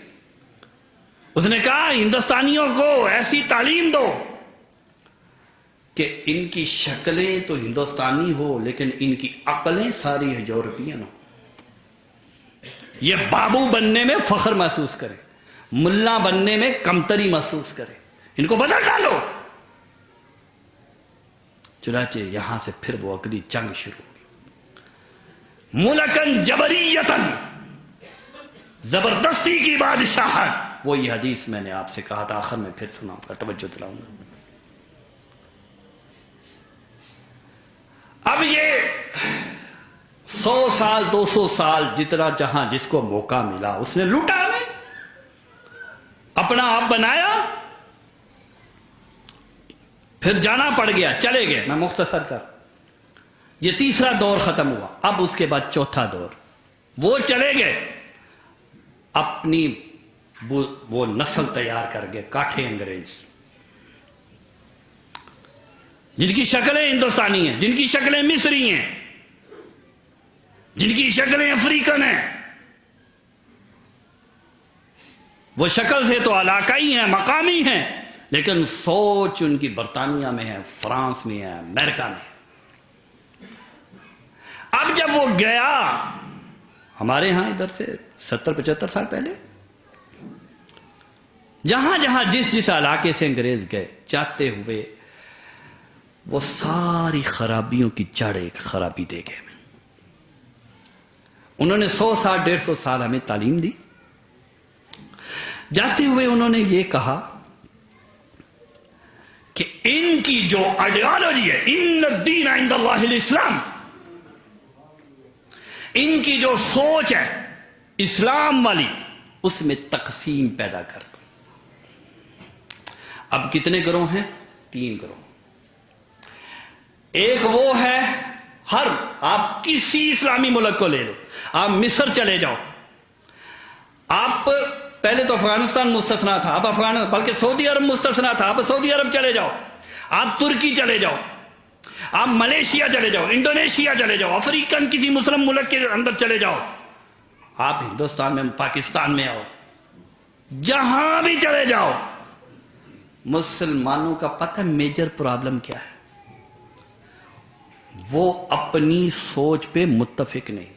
اس نے کہا ہندوستانیوں کو ایسی تعلیم دو کہ ان کی شکلیں تو ہندوستانی ہو لیکن ان کی عقلیں ساری یورپین ہو. یہ بابو بننے میں فخر محسوس کرے, ملا بننے میں کمتری محسوس کرے, ان کو بدل ڈالو. چنانچہ یہاں سے پھر وہ اگلی جنگ شروع ہوئی. ملکن جبریتن, زبردستی کی بادشاہت. وہی حدیث میں نے آپ سے کہا تھا, آخر میں پھر سناؤں گا, توجہ دلاؤں گا. اب یہ 100 سال 200 سال جتنا جہاں جس کو موقع ملا اس نے لوٹا نہیں, اپنا آپ بنایا, پھر جانا پڑ گیا, چلے گئے. میں مختصر کر, یہ تیسرا دور ختم ہوا. اب اس کے بعد چوتھا دور, وہ چلے گئے, اپنی وہ نسل تیار کر گئے, کاٹھے انگریز, جن کی شکلیں ہندوستانی ہیں, جن کی شکلیں مصری ہیں, جن کی شکلیں افریقن ہیں. وہ شکل سے تو علاقائی ہیں, مقامی ہیں, لیکن سوچ ان کی برطانیہ میں ہے, فرانس میں ہے, امریکہ میں ہے. اب جب وہ گیا, ہمارے ہاں ادھر سے 70-75 سال پہلے, جہاں جہاں جس علاقے سے انگریز گئے, چاہتے ہوئے وہ ساری خرابیوں کی جڑ ایک خرابی دے گئے. انہوں نے 100 سال 150 سال ہمیں تعلیم دی. جاتے ہوئے انہوں نے یہ کہا کہ ان کی جو آئیڈیالوجی ہے, ان الدین عند اللہ الاسلام, ان کی جو سوچ ہے اسلام والی, اس میں تقسیم پیدا کر دو. اب کتنے گروہ ہیں؟ 3 گروہ. ایک وہ ہے, ہر آپ کسی اسلامی ملک کو لے لو, آپ مصر چلے جاؤ, آپ پہلے تو افغانستان مستثنا تھا, اب بلکہ سعودی عرب مستثنا تھا, اب سعودی عرب چلے جاؤ, آپ ترکی چلے جاؤ, آپ ملیشیا چلے جاؤ, انڈونیشیا چلے جاؤ, افریقن کسی مسلم ملک کے اندر چلے جاؤ, آپ ہندوستان میں پاکستان میں آؤ, جہاں بھی چلے جاؤ, مسلمانوں کا پتہ میجر پرابلم کیا ہے؟ وہ اپنی سوچ پہ متفق نہیں.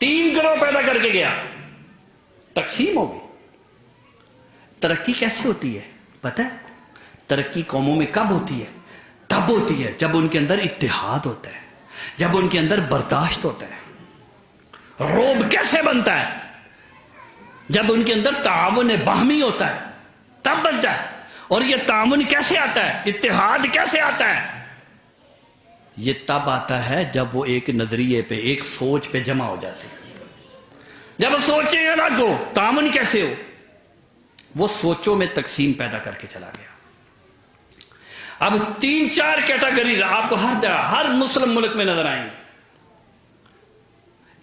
3 گروہ پیدا کر کے گیا, تقسیم ہو گئی. ترقی کیسے ہوتی ہے پتہ ہے؟ ترقی قوموں میں کب ہوتی ہے؟ تب ہوتی ہے جب ان کے اندر اتحاد ہوتا ہے, جب ان کے اندر برداشت ہوتا ہے. روب کیسے بنتا ہے؟ جب ان کے اندر تعاون باہمی ہوتا ہے, تب بنتا ہے. اور یہ تعاون کیسے آتا ہے, اتحاد کیسے آتا ہے؟ یہ تب آتا ہے جب وہ ایک نظریے پہ, ایک سوچ پہ جمع ہو جاتے ہیں. جب سوچیں الگ ہو, تعاون کیسے ہو؟ وہ سوچوں میں تقسیم پیدا کر کے چلا گیا. اب 3-4 کیٹیگریز آپ کو ہر جگہ, ہر مسلم ملک میں نظر آئیں گے.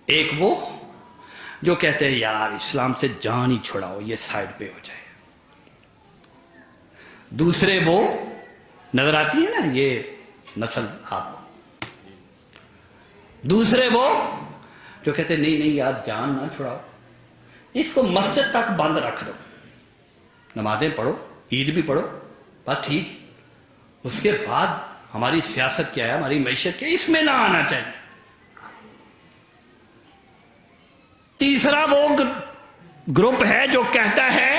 ایک وہ جو کہتے ہیں یار اسلام سے جان ہی چھڑاؤ, یہ سائڈ پہ ہو جائے. دوسرے وہ نظر آتی ہے نا یہ نسل آپ کو. دوسرے وہ جو کہتے ہیں نہیں یار جان نہ چھڑاؤ, اس کو مسجد تک بند رکھ دو, نمازیں پڑھو, عید بھی پڑھو, بس ٹھیک. اس کے بعد ہماری سیاست کیا ہے, ہماری معیشت کیا ہے, اس میں نہ آنا چاہیے. تیسرا وہ گروپ ہے جو کہتا ہے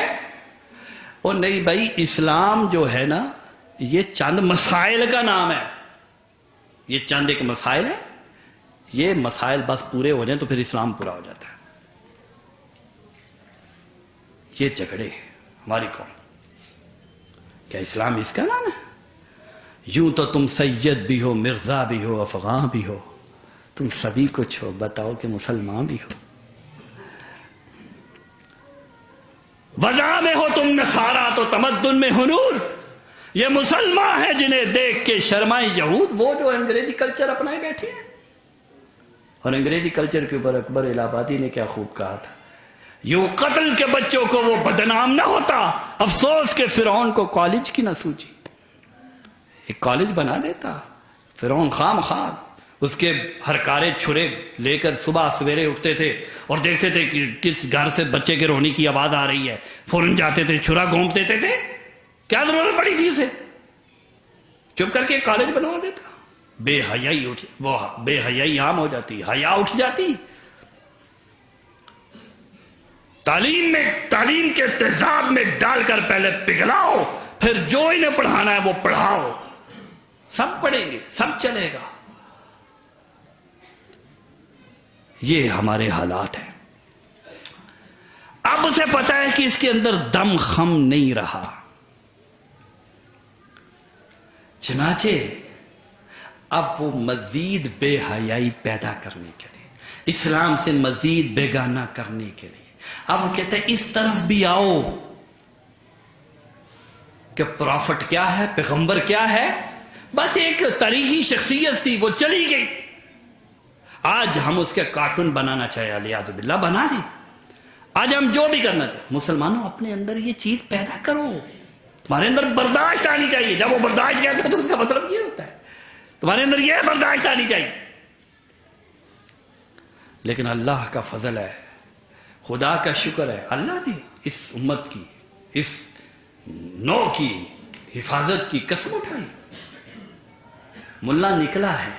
اور نہیں بھائی اسلام جو ہے نا یہ چند مسائل کا نام ہے, یہ چند ایک مسائل ہے, یہ مسائل بس پورے ہو جائیں تو پھر اسلام پورا ہو جاتا ہے. یہ جھگڑے ہماری قوم. کیا اسلام اس کا نام ہے؟ یوں تو تم سید بھی ہو, مرزا بھی ہو, افغان بھی ہو, تم سبھی کچھ ہو, بتاؤ کہ مسلمان بھی ہو. وضع میں ہو تم نصارا تو تمدن میں ہنود, یہ مسلمان ہیں جنہیں دیکھ کے شرمائے یہود. وہ جو انگریزی کلچر اپنائے بیٹھے ہیں, اور انگریزی کلچر کے اوپر اکبر الہ آبادی نے کیا خوب کہا تھا, یوں قتل کے بچوں کو وہ بدنام نہ ہوتا, افسوس کہ فرعون کو کالج کی نہ سوچی. ایک کالج بنا دیتا فرعون, خام خام اس کے ہر کارے چھرے لے کر صبح سویرے اٹھتے تھے اور دیکھتے تھے کہ کس گھر سے بچے کے رونے کی آواز آ رہی ہے، فوراً جاتے تھے، چھرا گھونپ دیتے تھے. کیا ضرورت پڑی تھی اسے؟ چپ کر کے کالج بنوا دیتا. بے حیائی عام ہو جاتی، حیا اٹھ جاتی. تعلیم کے تیزاب میں ڈال کر پہلے پگھلاؤ، پھر جو انہیں پڑھانا ہے وہ پڑھاؤ. سب پڑھیں گے، سب چلے گا. یہ ہمارے حالات ہیں. اب اسے پتا ہے کہ اس کے اندر دم خم نہیں رہا، چنانچہ اب وہ مزید بے حیائی پیدا کرنے کے لیے، اسلام سے مزید بیگانہ کرنے کے لیے اب وہ کہتے ہیں اس طرف بھی آؤ کہ پروفٹ کیا ہے، پیغمبر کیا ہے. بس ایک تاریخی شخصیت تھی، وہ چلی گئی. آج ہم اس کے کارٹون بنانا چاہے علیہ باللہ بنا دیں. آج ہم جو بھی کرنا چاہے. مسلمانوں اپنے اندر یہ چیز پیدا کرو، تمہارے اندر برداشت آنی چاہیے. جب وہ برداشت کہتا ہے تو اس کا مطلب یہ ہوتا ہے تمہارے اندر یہ برداشت آنی چاہیے. لیکن اللہ کا فضل ہے، خدا کا شکر ہے، اللہ نے اس امت کی، اس نو کی حفاظت کی قسم اٹھائی. ملا نکلا ہے،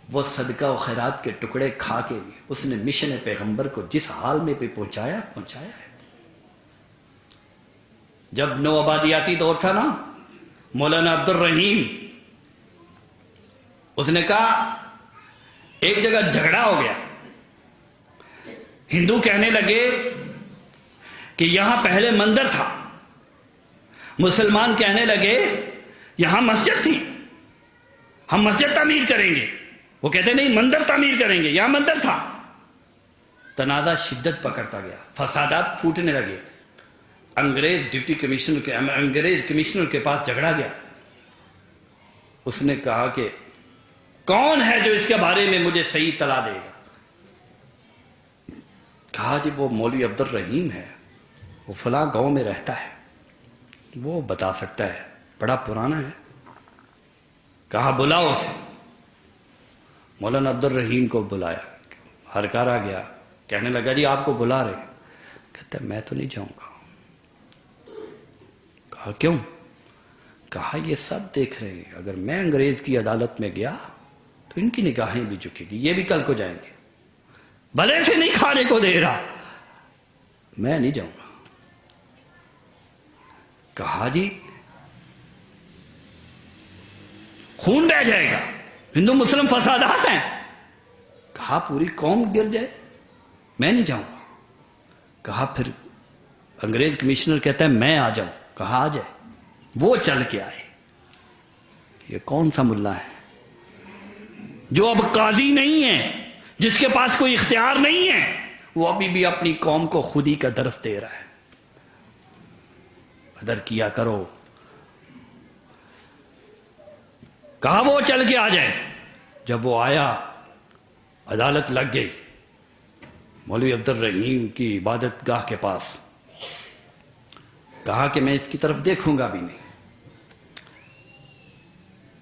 وہ صدقہ و خیرات کے ٹکڑے کھا کے بھی اس نے مشن پیغمبر کو جس حال میں بھی پہنچایا ہے. جب نو آبادیاتی دور تھا نا، مولانا عبد الرحیم، اس نے کہا ایک جگہ جھگڑا ہو گیا. ہندو کہنے لگے کہ یہاں پہلے مندر تھا، مسلمان کہنے لگے یہاں مسجد تھی، ہم مسجد تعمیر کریں گے. وہ کہتے نہیں، مندر تعمیر کریں گے، یہاں مندر تھا. تنازع شدت پکڑتا گیا، فسادات پھوٹنے لگے. انگریز کمشنر کے پاس جھگڑا گیا. اس نے کہا کہ کون ہے جو اس کے بارے میں مجھے صحیح اطلاع دے گا؟ کہا جی وہ مولوی عبد الرحیم ہے، وہ فلاں گاؤں میں رہتا ہے، وہ بتا سکتا ہے، بڑا پرانا ہے. کہا بلاؤ اسے. مولانا عبد الرحیم کو بلایا، ہرکار آ گیا، کہنے لگا جی آپ کو بلا رہے. کہتا ہے میں تو نہیں جاؤں گا. کہا کیوں؟ کہا یہ سب دیکھ رہے ہیں، اگر میں انگریز کی عدالت میں گیا تو ان کی نگاہیں بھی جھکے گی، یہ بھی کل کو جائیں گے. بھلے سے نہیں کھانے کو دے رہا، میں نہیں جاؤں گا. کہا جی خون بہ جائے گا، ہندو مسلم فسادات ہیں. کہا پوری قوم گر جائے، میں نہیں جاؤں گا. کہا پھر انگریز کمشنر کہتا ہے میں آ جاؤں. کہا آ جائے. وہ چل کے آئے. یہ کون سا ملا ہے جو اب قاضی نہیں ہے، جس کے پاس کوئی اختیار نہیں ہے، وہ ابھی بھی اپنی قوم کو خودی کا درس دے رہا ہے. قدر کیا کرو. کہا وہ چل کے آ جائے. جب وہ آیا، عدالت لگ گئی. مولوی عبد الرحیم کی عبادت گاہ کے پاس. کہا کہ میں اس کی طرف دیکھوں گا بھی نہیں.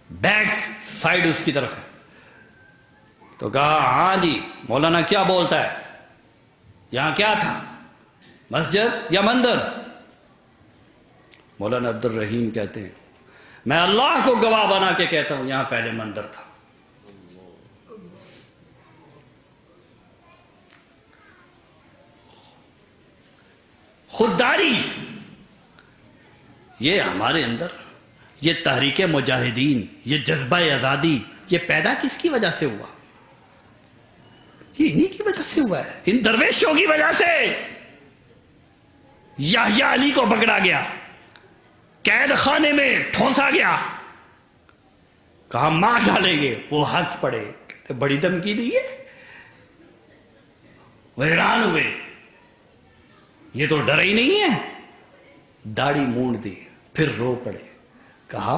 بیک سائڈ اس کی طرف ہے. تو کہا ہاں جی مولانا کیا بولتا ہے، یہاں کیا تھا، مسجد یا مندر؟ مولانا عبد الرحیم کہتے ہیں میں اللہ کو گواہ بنا کے کہتا ہوں یہاں پہلے مندر تھا. خودداری، یہ ہمارے اندر، یہ تحریک مجاہدین، یہ جذبہ آزادی، یہ پیدا کس کی وجہ سے ہوا؟ یہ انہی کی وجہ سے ہوا ہے، ان درویشوں کی وجہ سے. یحییٰ علی کو پکڑا گیا، قید خانے میں ٹھونسا گیا، کہا مار ڈالیں گے. وہ ہنس پڑے، کہتے بڑی دھمکی دی ہے. وہ حیران ہوئے، یہ تو ڈر ہی نہیں ہے. داڑھی مونڈ دی، پھر رو پڑے. کہا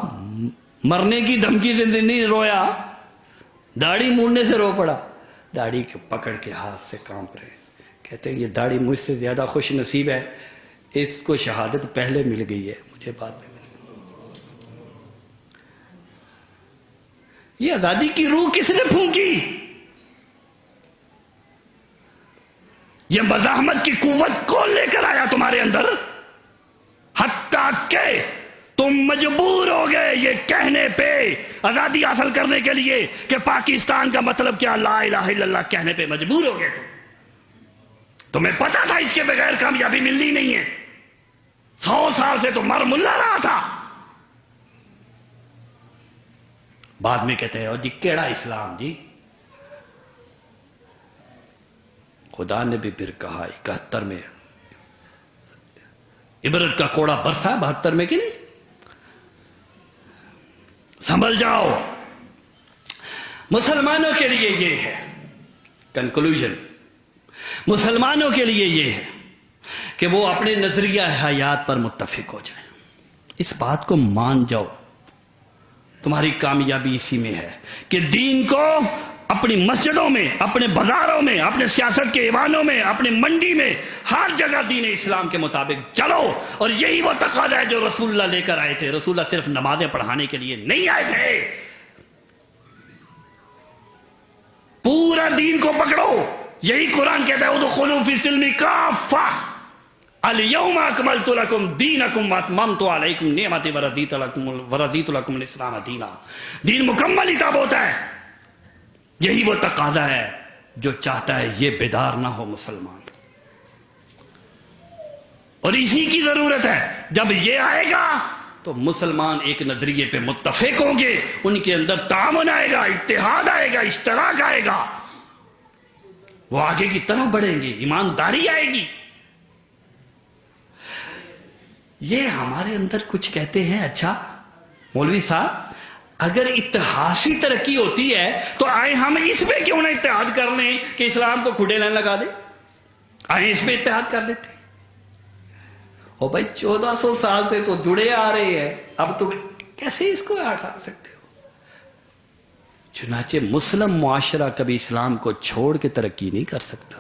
مرنے کی دھمکی سے نہیں رویا، داڑھی مونڈنے سے رو پڑا. داڑھی کے پکڑ کے ہاتھ سے کانپ رہے. کہتے ہیں یہ داڑھی مجھ سے زیادہ خوش نصیب ہے، اس کو شہادت پہلے مل گئی ہے، مجھے بعد میں ملی. یہ آزادی کی روح کس نے پھونکی؟ یہ مزاحمت کی قوت کون لے کر آیا تمہارے اندر؟ حتیٰ کہ تم مجبور ہو گئے یہ کہنے پہ آزادی حاصل کرنے کے لیے کہ پاکستان کا مطلب کیا، لا الہ الا اللہ کہنے پہ مجبور ہو گئے تمہیں پتا تھا اس کے بغیر کامیابی ملنی نہیں ہے. 100 سال سے تو مر ملا رہا تھا. بعد میں کہتے ہیں اور جی کیڑا اسلام جی. خدا نے بھی پھر کہا 71 میں عبرت کا کوڑا برسا، 72 میں کہ نہیں؟ سنبھل جاؤ. مسلمانوں کے لیے یہ ہے کنکلوژن، مسلمانوں کے لیے یہ ہے کہ وہ اپنے نظریہ حیات پر متفق ہو جائیں. اس بات کو مان جاؤ، تمہاری کامیابی اسی میں ہے کہ دین کو اپنی مسجدوں میں، اپنے بازاروں میں، اپنے سیاست کے ایوانوں میں، اپنے منڈی میں، ہر جگہ دین اسلام کے مطابق چلو. اور یہی وہ تقاضا ہے جو رسول اللہ لے کر آئے تھے. رسول اللہ صرف نمازیں پڑھانے کے لیے نہیں آئے تھے، پورا دین کو پکڑو. یہی قرآن کہتا ہے ادخلوا فی السلم کافہ الیوم اکملت لکم دینکم واتممت علیکم نعمتی ورضیت لکم الاسلام دینا. دین مکمل ہی تب ہوتا ہے. یہی وہ تقاضا ہے جو چاہتا ہے یہ بیدار نہ ہو مسلمان، اور اسی کی ضرورت ہے. جب یہ آئے گا تو مسلمان ایک نظریے پہ متفق ہوں گے، ان کے اندر تعاون آئے گا، اتحاد آئے گا، اشتراک آئے گا، وہ آگے کی طرف بڑھیں گے، ایمانداری آئے گی. یہ ہمارے اندر کچھ کہتے ہیں اچھا مولوی صاحب اگر اتحادی ترقی ہوتی ہے تو آئے ہم اس پہ کیوں نہ اتحاد کر لیں کہ اسلام کو کھڈے لائن لگا دیں، آئے اس پہ اتحاد کر لیتے. او بھائی 1400 سال سے تو جڑے آ رہے ہیں، اب تم کیسے اس کو ہٹا سکتے ہو؟ چنانچہ مسلم معاشرہ کبھی اسلام کو چھوڑ کے ترقی نہیں کر سکتا.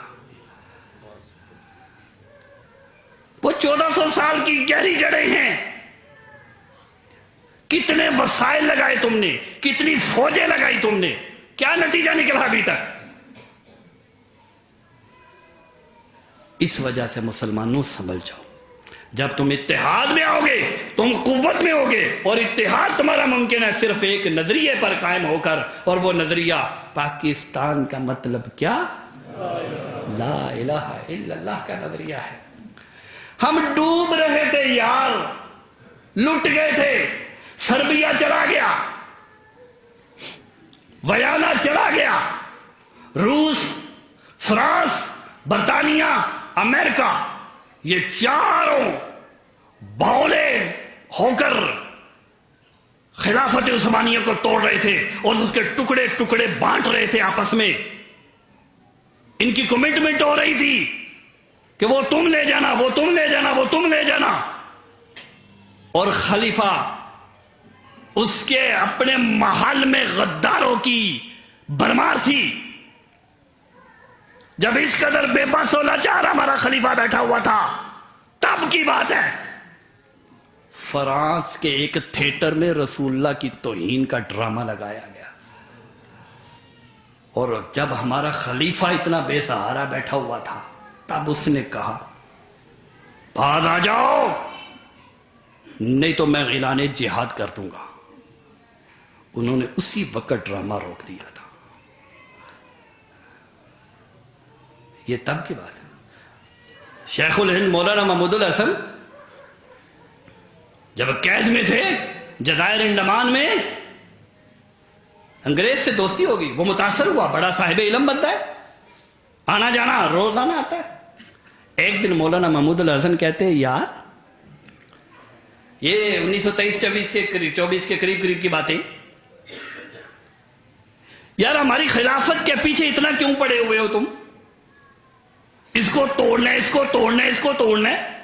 وہ 1400 سال کی گہری جڑیں ہیں. کتنے وسائل لگائے تم نے، کتنی فوجیں لگائی تم نے، کیا نتیجہ نکلا ابھی تک؟ اس وجہ سے مسلمانوں سنبھل جاؤ. جب تم اتحاد میں آؤ گے، تم قوت میں ہوگے، اور اتحاد تمہارا ممکن ہے صرف ایک نظریے پر قائم ہو کر، اور وہ نظریہ پاکستان کا مطلب کیا؟ لا الہ الا اللہ کا نظریہ ہے. ہم ڈوب رہے تھے یار، لٹ گئے تھے. سربیا چلا گیا، ویانا چلا گیا، روس، فرانس، برطانیہ، امریکہ، یہ چاروں بولے ہو کر خلافت عثمانیہ کو توڑ رہے تھے اور اس کے ٹکڑے ٹکڑے بانٹ رہے تھے آپس میں. ان کی کمٹمنٹ ہو رہی تھی کہ وہ تم لے جانا، وہ تم لے جانا، وہ تم لے جانا. اور خلیفہ اس کے اپنے محل میں غداروں کی بھرمار تھی. جب اس قدر بے بس و لاچار ہمارا خلیفہ بیٹھا ہوا تھا تب کی بات ہے. فرانس کے ایک تھیٹر میں رسول اللہ کی توہین کا ڈرامہ لگایا گیا، اور جب ہمارا خلیفہ اتنا بے سہارا بیٹھا ہوا تھا تب اس نے کہا بعد آ جاؤ نہیں تو میں اعلان جہاد کر دوں گا. انہوں نے اسی وقت ڈرامہ روک دیا تھا. یہ تب کی بات ہے. شیخ الہند مولانا محمود الحسن جب قید میں تھے جزائر انڈمان میں، انگریز سے دوستی ہوگی، وہ متاثر ہوا، بڑا صاحب علم بنتا ہے، آنا جانا روزانہ آتا ہے. ایک دن مولانا محمود الحسن کہتے ہیں یار یہ 1923-24 کے قریب کی باتیں، یار ہماری خلافت کے پیچھے اتنا کیوں پڑے ہوئے ہو تم؟ اس کو توڑنا ہے، اس کو توڑنا ہے، اس کو توڑنا ہے.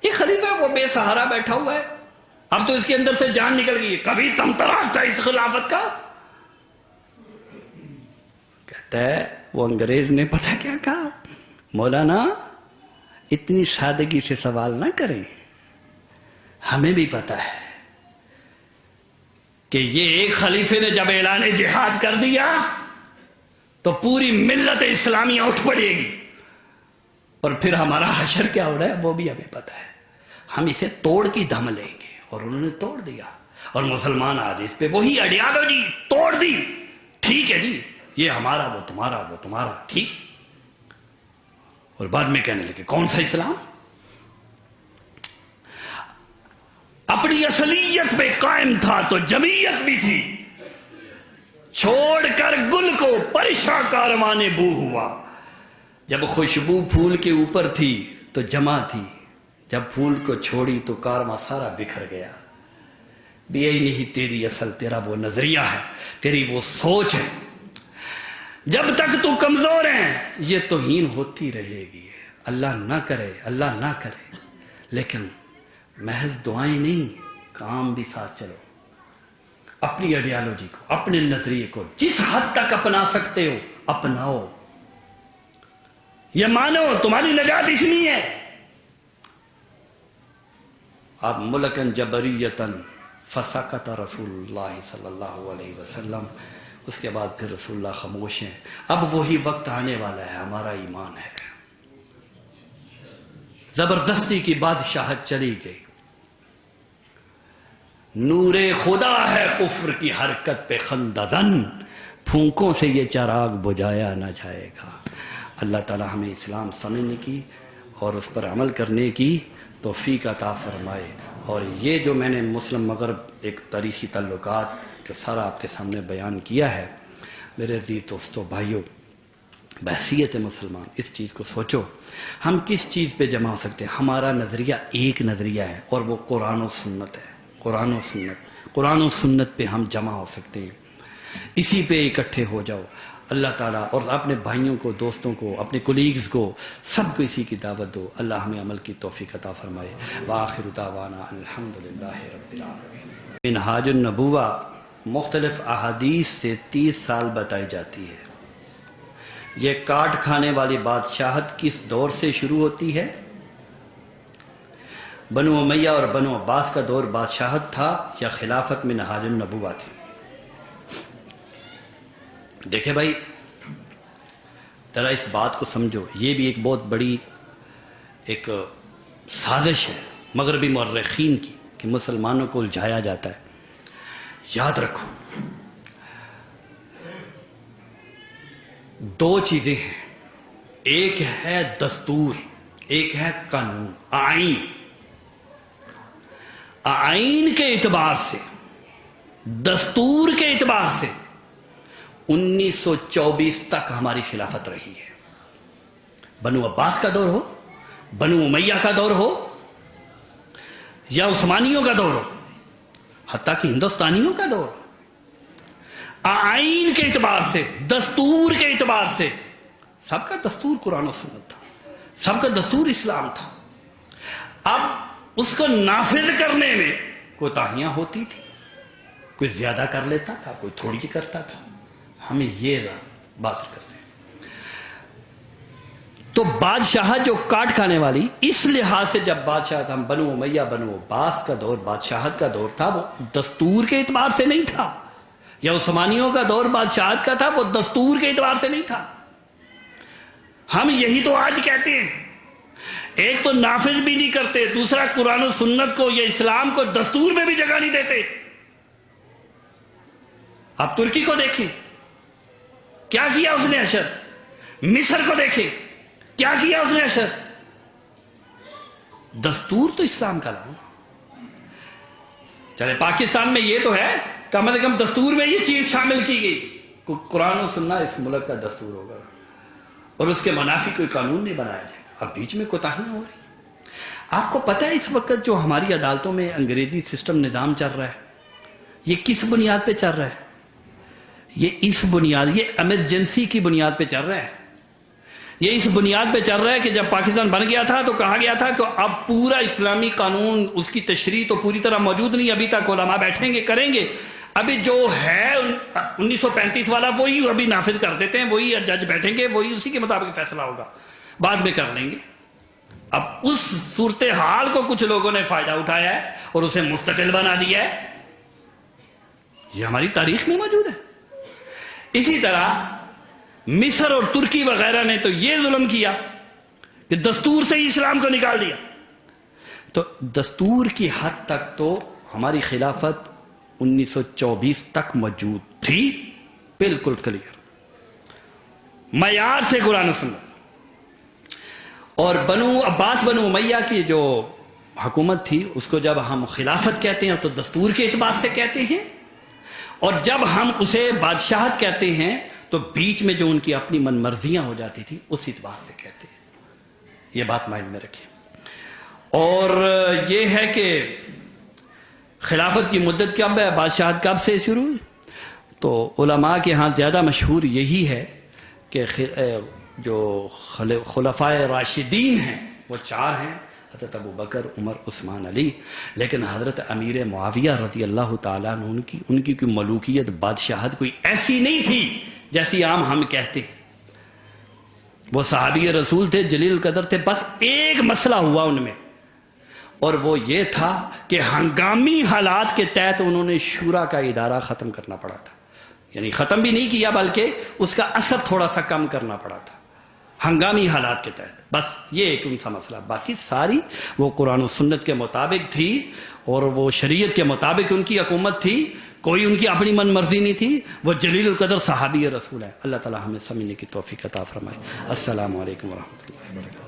یہ خلیفہ وہ بے سہارا بیٹھا ہوا ہے، اب تو اس کے اندر سے جان نکل گئی. کبھی تمتراک تھا اس خلافت کا. کہتا ہے وہ انگریز نے پتہ کیا کہا، مولانا اتنی سادگی سے سوال نہ کریں، ہمیں بھی پتا ہے کہ یہ ایک خلیفے نے جب اعلان جہاد کر دیا تو پوری ملت اسلامیہ اٹھ پڑے گی. اور پھر ہمارا حشر کیا ہو رہا ہے وہ بھی ہمیں پتہ ہے. ہم اسے توڑ کی دم لیں گے، اور انہوں نے توڑ دیا. اور مسلمان آج اس پہ وہی آئیڈیالوجی توڑ دی. ٹھیک ہے جی، یہ ہمارا، وہ تمہارا، وہ تمہارا، ٹھیک. اور بعد میں کہنے لگے کون سا اسلام؟ اپنی اصلیت پہ قائم تھا تو جمعیت بھی تھی. چھوڑ کر گل کو پریشاں کاروان بو ہوا. جب خوشبو پھول کے اوپر تھی تو جمع تھی، جب پھول کو چھوڑی تو کارواں سارا بکھر گیا. بھی یہی نہیں تیری اصل، تیرا وہ نظریہ ہے، تیری وہ سوچ ہے. جب تک تو کمزور ہے یہ توہین ہوتی رہے گی. اللہ نہ کرے، اللہ نہ کرے، لیکن محض دعائیں نہیں، کام بھی ساتھ چلو. اپنی آئیڈیالوجی کو، اپنے نظریے کو جس حد تک اپنا سکتے ہو اپناؤ. یہ مانو تمہاری نجات اس میں ہے. اب ملکن جبریتن فسکت رسول اللہ صلی اللہ علیہ وسلم. اس کے بعد پھر رسول اللہ خاموش ہیں. اب وہی وقت آنے والا ہے، ہمارا ایمان ہے. زبردستی کی بادشاہت چلی گئی. نور خدا ہے کفر کی حرکت پہ خنددن، پھونکوں سے یہ چراغ بجھایا نہ جائے گا. اللہ تعالی ہمیں اسلام سمجھنے کی اور اس پر عمل کرنے کی توفیق عطا فرمائے. اور یہ جو میں نے مسلم مغرب ایک تاریخی تعلقات کا سارا آپ کے سامنے بیان کیا ہے، میرے عزیز دوستو بھائیوں، بحیثیت مسلمان اس چیز کو سوچو. ہم کس چیز پہ جمع ہو سکتے ہیں؟ ہمارا نظریہ ایک نظریہ ہے اور وہ قرآن و سنت ہے. قرآن و سنت، قرآن و سنت پہ ہم جمع ہو سکتے ہیں. اسی پہ اکٹھے ہو جاؤ. اللہ تعالیٰ اور اپنے بھائیوں کو، دوستوں کو، اپنے کولیگز کو، سب کو اسی کی دعوت دو. اللہ ہمیں عمل کی توفیق عطا فرمائے. وآخر دعوانا الحمدللہ رب العالمین. منہاج النبوہ مختلف احادیث سے 30 سال بتائی جاتی ہے. یہ کاٹ کھانے والی بادشاہت کس دور سے شروع ہوتی ہے؟ بنو امیہ اور بنو عباس کا دور بادشاہت تھا یا خلافت منہاج النبوہ تھی؟ دیکھیں بھائی، ذرا اس بات کو سمجھو. یہ بھی ایک بہت بڑی ایک سازش ہے مغربی مورخین کی کہ مسلمانوں کو الجھایا جاتا ہے. یاد رکھو، دو چیزیں ہیں. ایک ہے دستور، ایک ہے قانون. آئین، آئین کے اعتبار سے، دستور کے اعتبار سے 1924 تک ہماری خلافت رہی ہے. بنو عباس کا دور ہو، بنو امیہ کا دور ہو، یا عثمانیوں کا دور ہو، حتیٰ کہ ہندوستانیوں کا دور. آئین کے اعتبار سے، دستور کے اعتبار سے سب کا دستور قرآن و سنت تھا، سب کا دستور اسلام تھا. اب اس کو نافذ کرنے میں کوتاہیاں ہوتی تھی. کوئی زیادہ کر لیتا تھا، کوئی تھوڑی کرتا تھا. ہمیں یہ بات کرتے ہیں. تو بادشاہت جو کاٹ کھانے والی، اس لحاظ سے جب بادشاہت ہم بنو امیہ بنو عباس کا دور بادشاہت کا دور تھا، وہ دستور کے اعتبار سے نہیں تھا. یا عثمانیوں کا دور بادشاہت کا تھا، وہ دستور کے اعتبار سے نہیں تھا. ہم یہی تو آج کہتے ہیں. ایک تو نافذ بھی نہیں کرتے، دوسرا قرآن و سنت کو یا اسلام کو دستور میں بھی جگہ نہیں دیتے. آپ ترکی کو دیکھیں، کیا کیا اس نے اشر. مصر کو دیکھیں، کیا کیا اس نے اشر. دستور تو اسلام کا لاؤ. چلے پاکستان میں یہ تو ہے، کم از کم دستور میں یہ چیز شامل کی گئی، قرآن و سننا اس ملک کا دستور ہوگا اور اس کے منافی کوئی قانون نہیں بنایا جائے. اب بیچ میں کوتاہیاں ہو رہی. آپ کو پتہ ہے اس وقت جو ہماری عدالتوں میں انگریزی سسٹم نظام چل رہا ہے، یہ کس بنیاد پہ چل رہا ہے؟ یہ اس بنیاد، یہ ایمرجنسی کی بنیاد پہ چل رہا ہے. یہ اس بنیاد پہ چل رہا ہے کہ جب پاکستان بن گیا تھا تو کہا گیا تھا کہ اب پورا اسلامی قانون، اس کی تشریح تو پوری طرح موجود نہیں. ابھی تک علماء بیٹھیں گے، کریں گے. ابھی جو ہے 1935 والا وہی ابھی نافذ کر دیتے ہیں. وہی جج بیٹھیں گے، وہی اسی کے مطابق فیصلہ ہوگا، بعد میں کر لیں گے. اب اس صورتحال کو کچھ لوگوں نے فائدہ اٹھایا ہے اور اسے مستقل بنا دیا ہے. یہ ہماری تاریخ میں موجود ہے. اسی طرح مصر اور ترکی وغیرہ نے تو یہ ظلم کیا کہ دستور سے ہی اسلام کو نکال دیا. تو دستور کی حد تک تو ہماری خلافت 1924 تک موجود تھی، بالکل کلیئر معیار تھے قرآن و سنت. اور بنو عباس بنو امیہ کی جو حکومت تھی اس کو جب ہم خلافت کہتے ہیں تو دستور کے اعتبار سے کہتے ہیں، اور جب ہم اسے بادشاہت کہتے ہیں تو بیچ میں جو ان کی اپنی من مرضیاں ہو جاتی تھی اس اعتبار سے کہتے ہیں. یہ بات مائنڈ میں رکھیں. اور یہ ہے کہ خلافت کی مدت کب ہے، بادشاہت کب سے شروع ہوئی؟ تو علماء کے ہاں زیادہ مشہور یہی ہے کہ جو خلفائے راشدین ہیں وہ 4 ہیں، حضرت ابو بکر، عمر، عثمان، علی. لیکن حضرت امیر معاویہ رضی اللہ تعالیٰ عنہ ان کی کوئی ملوکیت، بادشاہت کوئی ایسی نہیں تھی جیسی عام ہم کہتے ہیں. وہ صحابی رسول تھے، جلیل القدر تھے. بس ایک مسئلہ ہوا ان میں، اور وہ یہ تھا کہ ہنگامی حالات کے تحت انہوں نے شورا کا ادارہ ختم کرنا پڑا تھا. یعنی ختم بھی نہیں کیا بلکہ اس کا اثر تھوڑا سا کم کرنا پڑا تھا ہنگامی حالات کے تحت. بس یہ ایک ان سا مسئلہ، باقی ساری وہ قرآن و سنت کے مطابق تھی اور وہ شریعت کے مطابق ان کی حکومت تھی. کوئی ان کی اپنی من مرضی نہیں تھی. وہ جلیل القدر صحابی رسول ہے. اللہ تعالی ہمیں سمجھنے کی توفیق عطا فرمائے. السلام علیکم ورحمۃ اللہ وبرکاتہ.